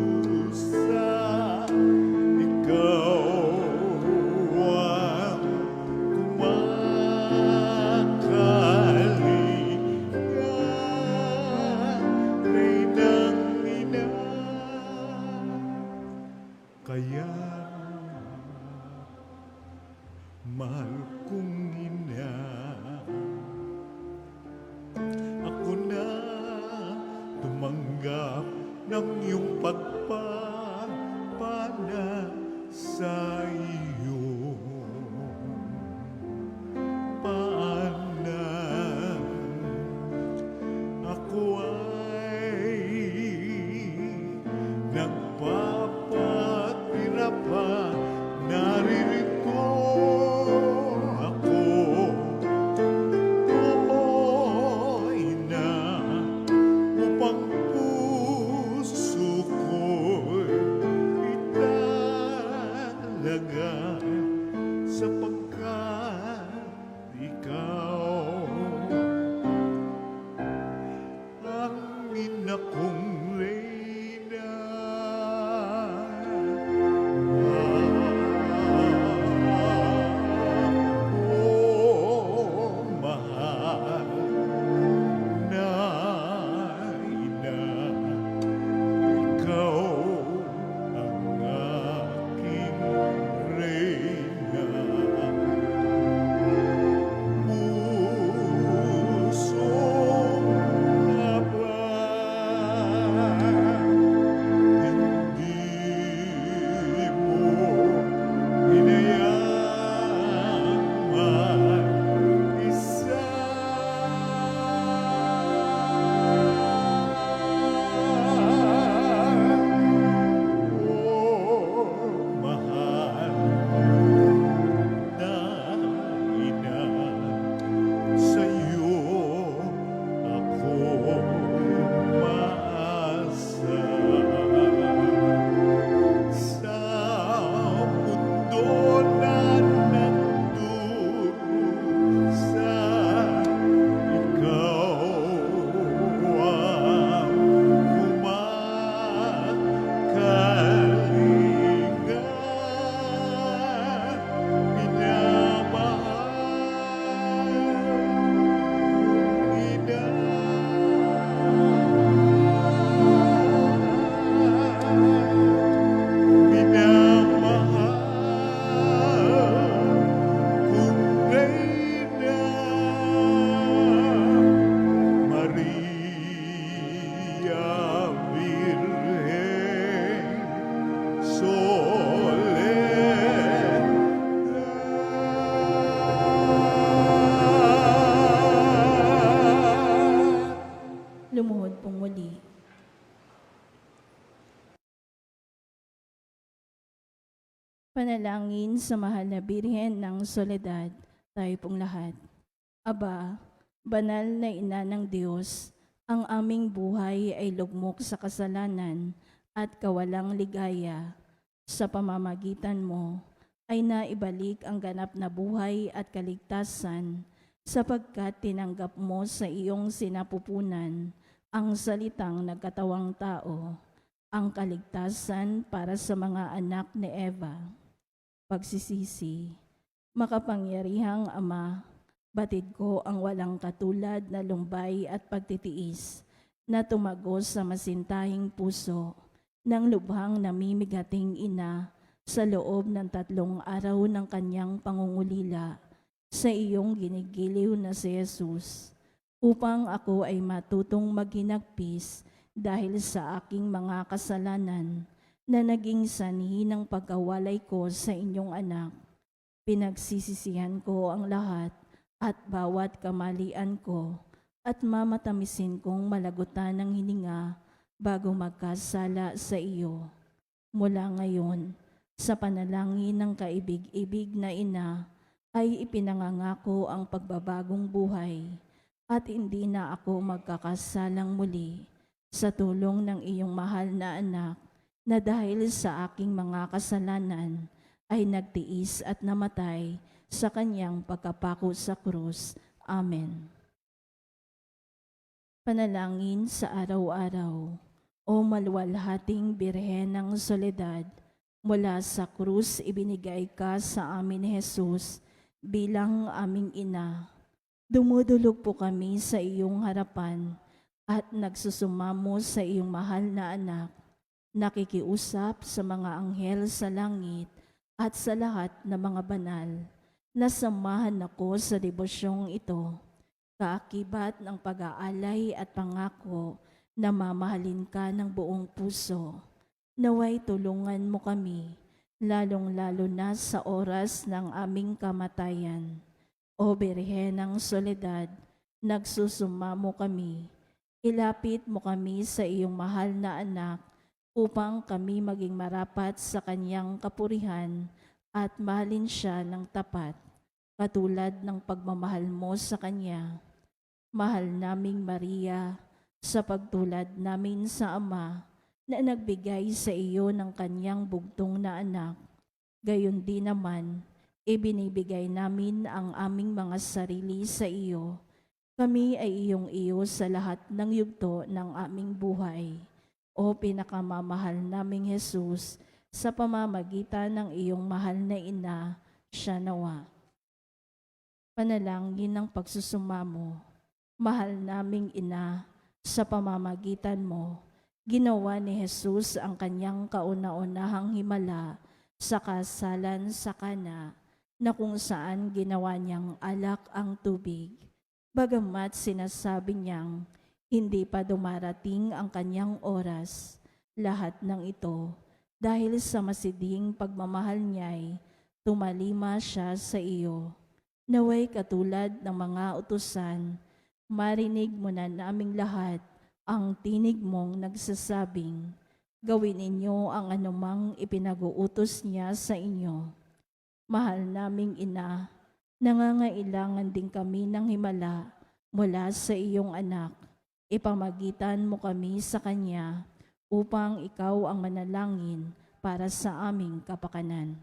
ikaw ang kumakalinga, Reynang ina. Kaya mahal kong ina, ako na tumanggap ng iyong pagpapala sa iyo. Paanan ako ay nagpapatira pa, naririto ako. Oo, ina, upang puso ko'y italaga, sapagkat ikaw ang ina kong reyna. Oh, mahal na ina, ikaw ang aking reyna. Pusong aba, hindi mo hinayaang mag-isa. Oh, mahal na ina, sa'yo ako umaasa. Sa mundo na nagdurusa, ikaw ang kumakalinga, Maria Virgen Soledad. Lumuhod pong muli. Panalangin sa mahal na Birhen ng Soledad, tayo pong lahat. Aba, banal na ina ng Diyos, ang aming buhay ay lugmok sa kasalanan at kawalang ligaya. Sa pamamagitan mo, ay naibalik ang ganap na buhay at kaligtasan sapagkat tinanggap mo sa iyong sinapupunan ang salitang nagkatawang tao, ang kaligtasan para sa mga anak ni Eva. Pagsisisi, makapangyarihang Ama, batid ko ang walang katulad na lumbay at pagtitiis na tumagos sa masintahing puso ng lubhang namimigating ina sa loob ng 3 araw ng kanyang pangungulila sa iyong ginigiliw na si Jesus, upang ako ay matutong maghinagpis dahil sa aking mga kasalanan na naging sanhi ng pagkawalay ko sa inyong anak. Pinagsisisihan ko ang lahat at bawat kamalian ko at mamatamisin kong malagutan ng hininga bago magkasala sa iyo. Mula ngayon, sa panalangin ng kaibig-ibig na ina, ay ipinangangako ang pagbabagong buhay at hindi na ako magkakasalang muli sa tulong ng iyong mahal na anak na dahil sa aking mga kasalanan ay nagtiis at namatay sa kanyang pagkapako sa krus. Amen. Panalangin sa araw-araw. O maluwalhating Birhen ng Soledad, mula sa krus ibinigay ka sa amin ni Jesus bilang aming ina. Dumudulog po kami sa iyong harapan at nagsusumamo sa iyong mahal na anak, nakikiusap sa mga anghel sa langit at sa lahat ng mga banal. Nasamahan ako sa debosyong ito, kaakibat ng pag-aalay at pangako na mamahalin ka ng buong puso. Naway tulungan mo kami, lalong-lalo na sa oras ng aming kamatayan. O Birhen ng Soledad, nagsusumamo kami. Ilapit mo kami sa iyong mahal na anak upang kami maging marapat sa kanyang kapurihan at mahalin siya ng tapat, katulad ng pagmamahal mo sa kanya. Mahal naming Maria, sa pagtulad namin sa Ama na nagbigay sa iyo ng kanyang bugtong na anak, gayon din naman, ibinibigay namin ang aming mga sarili sa iyo. Kami ay iyong iyo sa lahat ng yugto ng aming buhay. O pinakamamahal naming Jesus, sa pamamagitan ng iyong mahal na ina, siya nawa. Panalangin ng pagsusumamo. Mahal naming ina, sa pamamagitan mo, ginawa ni Jesus ang kanyang kauna-unahang himala sa kasalan sa Kana, na kung saan ginawa niyang alak ang tubig. Bagamat sinasabi niyang hindi pa dumarating ang kanyang oras, lahat ng ito dahil sa masidhing pagmamahal niya'y tumalima siya sa iyo. Naway katulad ng mga utusan, marinig mo na naming lahat ang tinig mong nagsasabing, gawin ninyo ang anumang ipinag-uutos niya sa inyo. Mahal naming ina, nangangailangan din kami ng himala mula sa iyong anak. Ipamagitan mo kami sa kanya upang ikaw ang manalangin para sa aming kapakanan.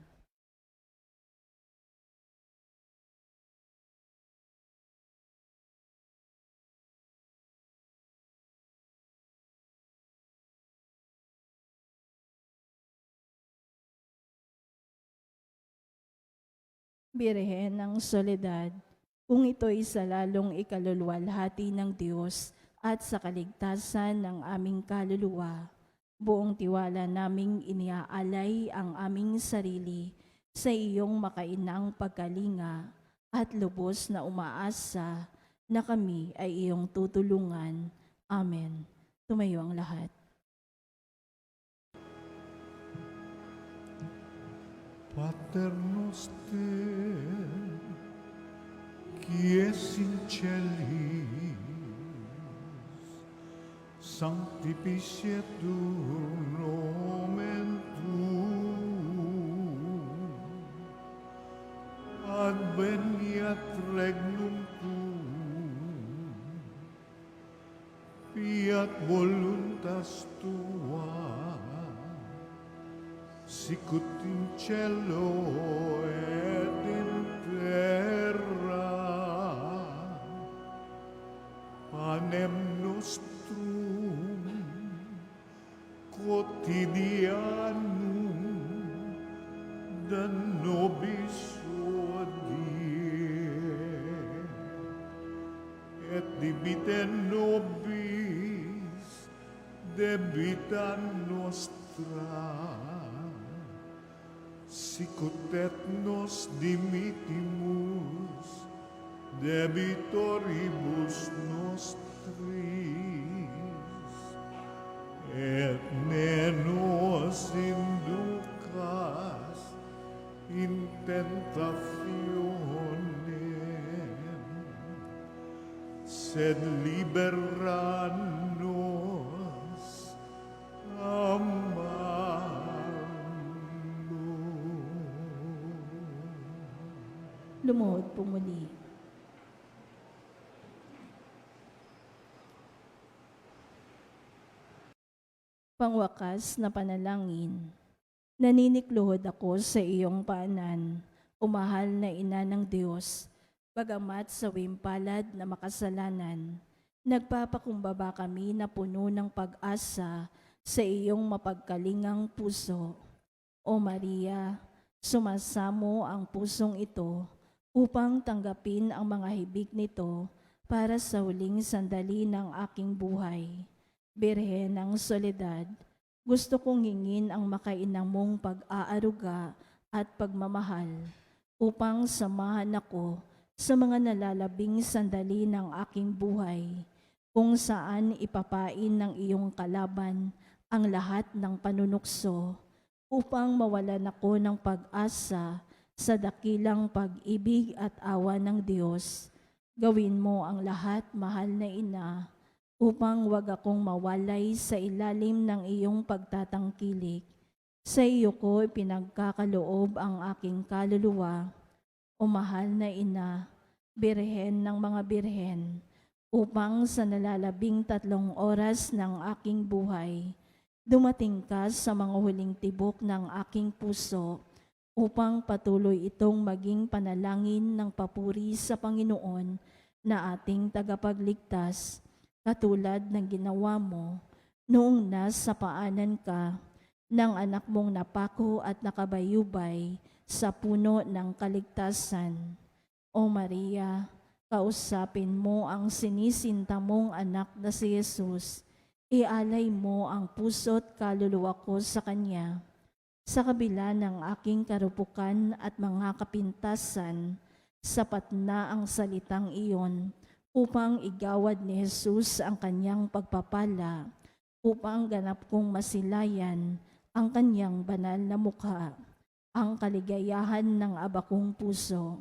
Birhen ng Soledad, kung ito'y sa lalong ikaluluwalhati ng Diyos at sa kaligtasan ng aming kaluluwa, buong tiwala naming iniaalay ang aming sarili sa iyong makainang pagkalinga at lubos na umaasa na kami ay iyong tutulungan. Amen. Tumayo ang lahat. Pater noster, qui es in celis, sanctificetur nomen tuum, adveniat regnum tuum, fiat voluntas tua, sicut in cielo et in terra. Panem nostrum quotidianum da nobis hodie, et dimitte nobis debita nostra, sicut et nos dimittimus debitoribus nostris, et ne nos inducas in tentationem, sed libera nos a malo. Lumuhod po muli. Pangwakas na panalangin. Naninikluhod ako sa iyong paanan, o mahal na ina ng Diyos, bagamat sa wimpalad na makasalanan, nagpapakumbaba kami na puno ng pag-asa sa iyong mapagkalingang puso. O Maria, sumasamo ang pusong ito upang tanggapin ang mga hibik nito para sa huling sandali ng aking buhay. Birhen ng Soledad, gusto kong hingin ang makainang mong pag-aaruga at pagmamahal upang samahan ako sa mga nalalabing sandali ng aking buhay, kung saan ipapain ng iyong kalaban ang lahat ng panunukso, upang mawalan ako ng pag-asa sa dakilang pag-ibig at awa ng Diyos. Gawin mo ang lahat, mahal na ina, upang wag akong mawalay sa ilalim ng iyong pagtatangkilik. Sa iyo ko ipinagkakaloob ang aking kaluluwa, o mahal na ina, birhen ng mga birhen, upang sa nalalabing 3 oras ng aking buhay, dumating ka sa mga huling tibok ng aking puso, upang patuloy itong maging panalangin ng papuri sa Panginoon na ating tagapagligtas, katulad ng ginawa mo noong nasa paanan ka ng anak mong napako at nakabayubay sa puno ng kaligtasan. O Maria, kausapin mo ang sinisinta mong anak na si Jesus. Ialay mo ang puso't kaluluwa ko sa Kanya. Sa kabila ng aking karupukan at mga kapintasan, sapat na ang salitang iyon upang igawad ni Jesus ang Kanyang pagpapala, upang ganap kong masilayan ang Kanyang banal na mukha, ang kaligayahan ng abakong puso.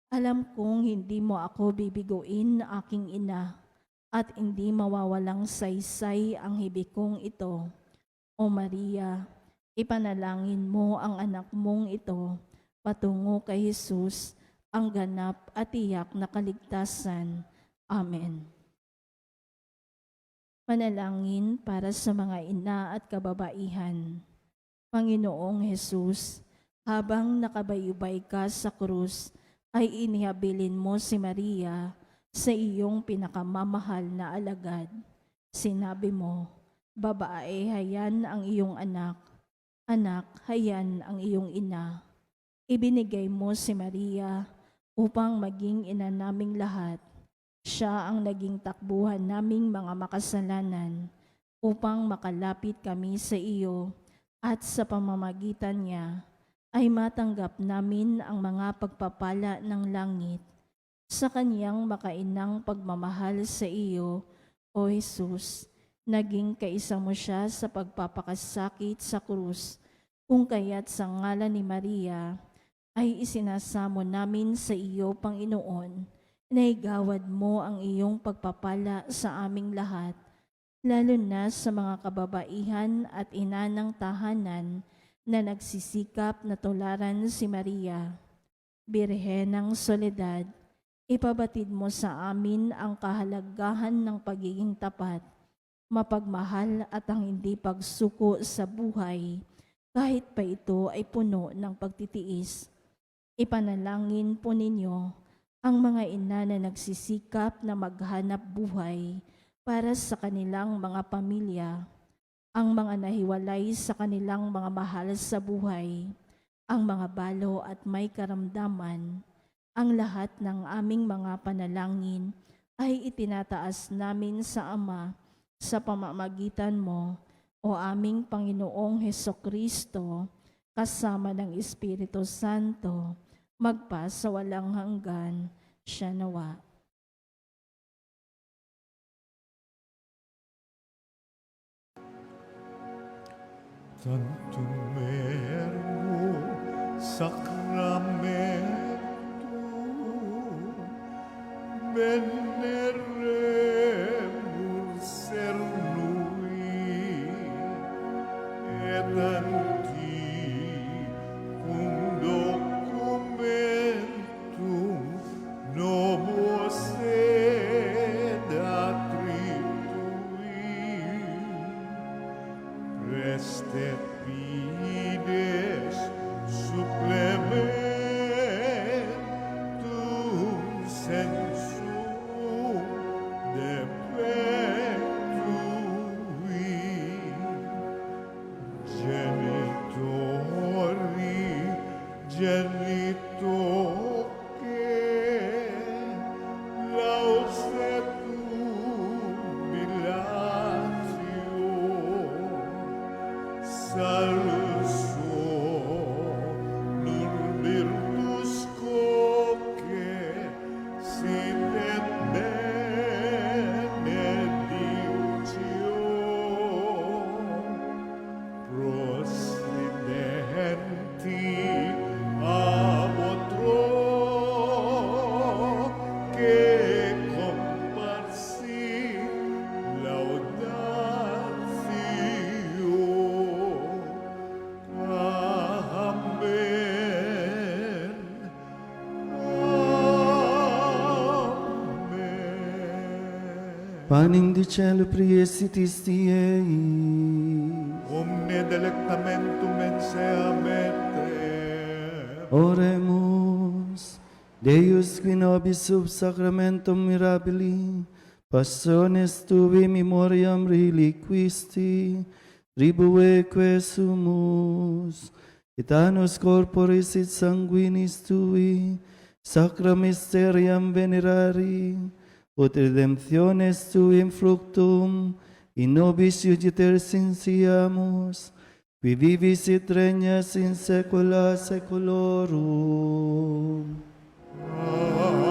Alam kong hindi mo ako bibiguin, aking ina, at hindi mawawalang saysay ang hibik kong ito. O Maria, ipanalangin mo ang anak mong ito patungo kay Jesus, ang ganap at tiyak na kaligtasan. Amen. Panalangin para sa mga ina at kababaihan. Panginoong Jesus, habang nakabayubay ka sa krus, ay inihabilin mo si Maria sa iyong pinakamamahal na alagad. Sinabi mo, babae, hayan ang iyong anak. Anak, hayan ang iyong ina. Ibinigay mo si Maria upang maging ina naming lahat. Siya ang naging takbuhan naming mga makasalanan upang makalapit kami sa iyo, at sa pamamagitan niya ay matanggap namin ang mga pagpapala ng langit. Sa Kanyang makainang pagmamahal sa iyo, O Jesus, naging kaisa mo siya sa pagpapakasakit sa krus, kung kaya't sa ngalan ni Maria ay isinasamo namin sa iyo, Panginoon, na igawad mo ang iyong pagpapala sa aming lahat, lalo na sa mga kababaihan at ina ng tahanan na nagsisikap na tularan si Maria. Birhen ng Soledad, ipabatid mo sa amin ang kahalagahan ng pagiging tapat, mapagmahal at ang hindi pagsuko sa buhay, kahit pa ito ay puno ng pagtitiis. Ipanalangin po ninyo ang mga ina na nagsisikap na maghanap buhay para sa kanilang mga pamilya, ang mga nahiwalay sa kanilang mga mahal sa buhay, ang mga balo at may karamdaman. Ang lahat ng aming mga panalangin ay itinataas namin sa Ama sa pamamagitan mo, o aming Panginoong Hesukristo, kasama ng Espiritu Santo, magpa sa walang hanggan. Siya nawa. Tantum ergo sacramentum veneremur cernui et antiquum documentum novo sed attribui Preste fides supplementum sensum defectui genitoque lausetum bilatio Salus nur virtus coque sit et benedictio prosidenti a votro que comparsi laudatio Amen. Amen. Panim di cielo priesitis tiei, Omne delectamentum mensea metem. oremus, Deus qui nobis sub sacramentum mirabili, passiones tuvi memoriam reliquisti, tribueque sumus, et annus corporis et sanguinis tui, sacra mysteriam venerari, ut redemptiones tui in fructum, in nobis iugiter sinsiamus, qui vivis et regnas in saecula saeculorum. Amen.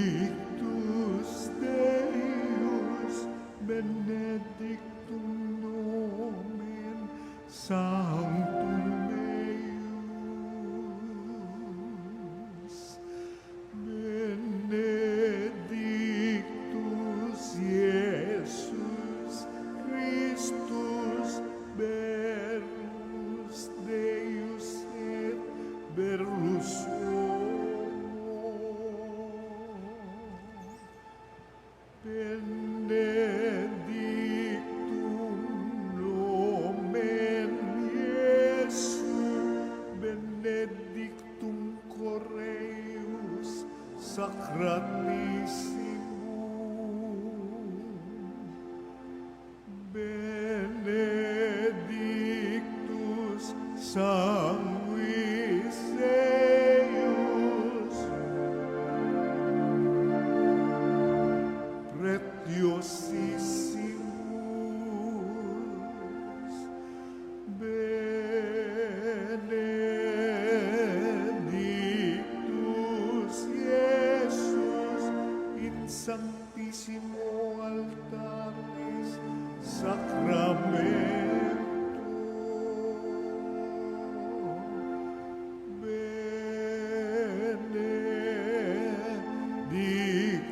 Benedictus Deus, benedictum nomen sanctum eius. Benedictus Iesus Christus, Verus Deus et Verus homo. Benedictum nomen Iesu, benedictum correus sacratissimum. sanguiseus, pretiosissimus, benedictus Iesus in sanctissimo altaris sacramento,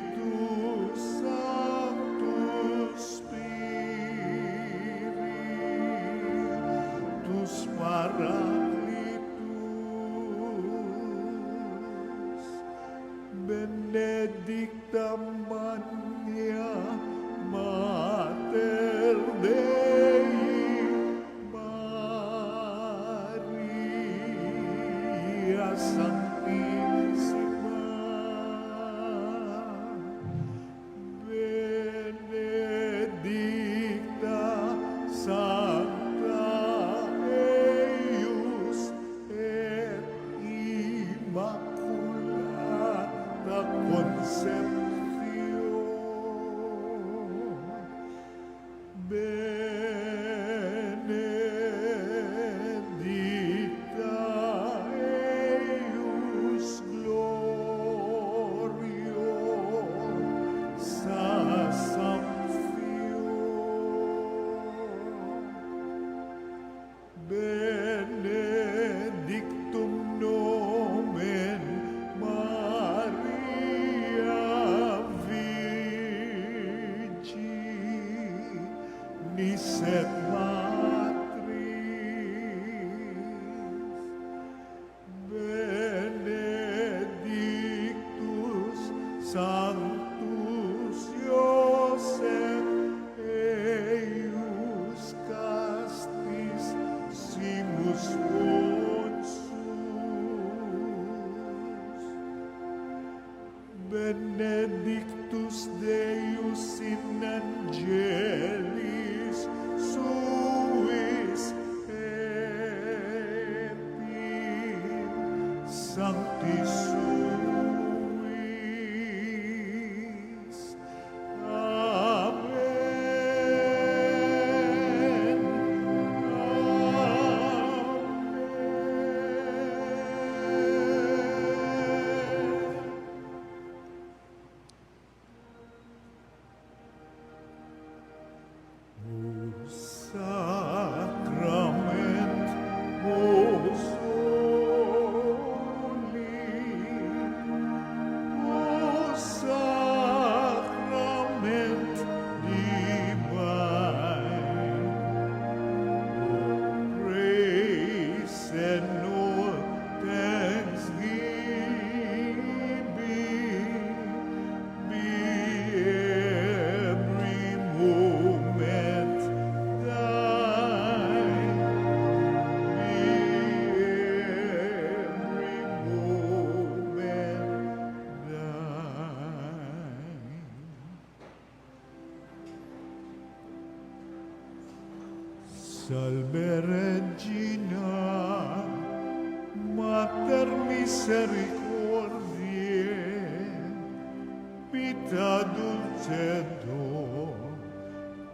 benedictus sanctus Spiritus Paraclitus, benedicta Maria Mater Dei, Maria Sanctissima, benedicta Sancta eius et Immaculata Conception, benedicta eius gloriosa Assumption, benedictum nomen Maria Virginis et Matris, benedictus Sanctus Iosef eius castis simus consus, benedictus Deus in angelis suis et in sanctis suis. Amen. Amen. O sacrament most holy, O sacrament divine, praise and all thanksgiving be every moment thine, be every moment thine. Salve Regina, Mater misericordiae, vita dulcedo,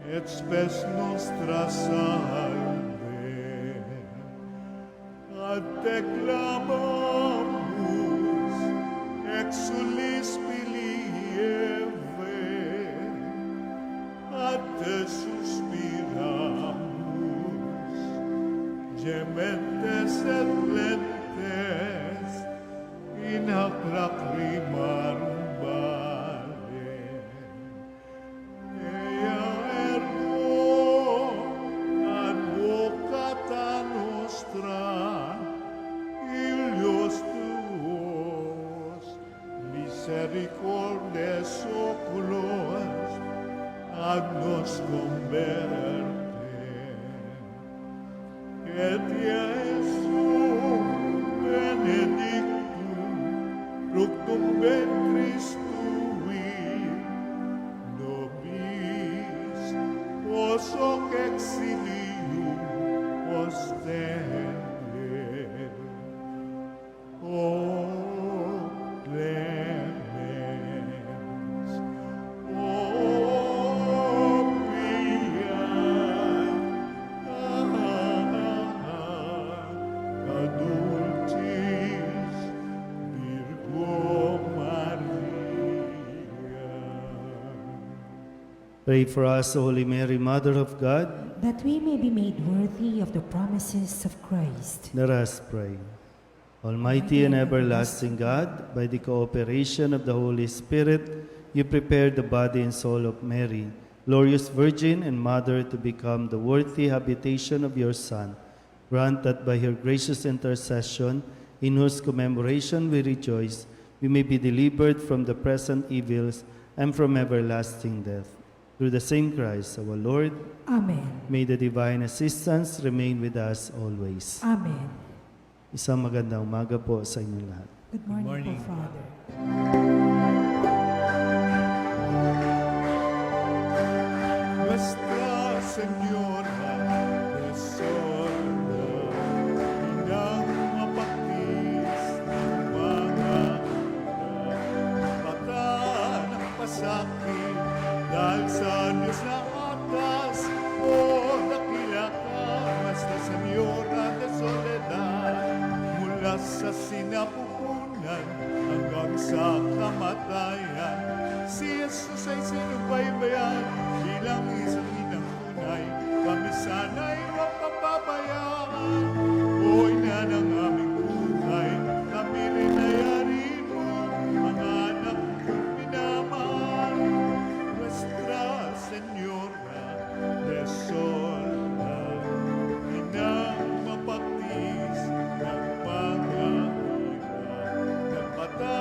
et spes nostra salve. A te clamamus, exulis pilieve, a te suspiramus, gementes et plentes, in hac lacrimarum vale. Ea ergo advocata nostra, Ilios tuos, misericordes oculos, ad nos converte. Et Iesu benedictum, fructum ventris tui, nobis os hoc exilium ostende. Pray for us, O Holy Mary, Mother of God. that we may be made worthy of the promises of Christ. Let us pray. Almighty and everlasting God, by the cooperation of the Holy Spirit, you prepared the body and soul of Mary, glorious Virgin and Mother, to become the worthy habitation of your Son. Grant that by her gracious intercession, in whose commemoration we rejoice, we may be delivered from the present evils and from everlasting death. Through the same Christ, our Lord, Amen. may the divine assistance remain with us always. Amen. Isang magandang umaga po sa inyong lahat. Good morning, po, Father. Nuestra Señora de Sol, inang mapaktis ng mga mata ng pasakit, dahil sa Diyos na atas, o dakila ka, Nuestra Señora de Soledad, mula sa sinapupunan hanggang sa kamatayan, si Jesus ay sinubaybayan bilang isang inang tunay. Kami sana'y huwag papabayaan. O ina ng aming buhay, kami rin ay ari mo, mga anak kong minamahal. Nuestra Señora de Soledad, inang mapaktis ng mga hirap, ng mata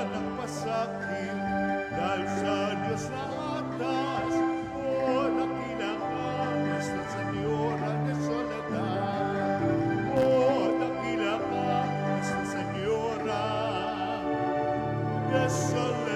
ng pasakit, dahil sa Diyos na atas, o dakila ka, Nuestra Señora de Soledad, o dakila ka, Nuestra Señora de Soledad.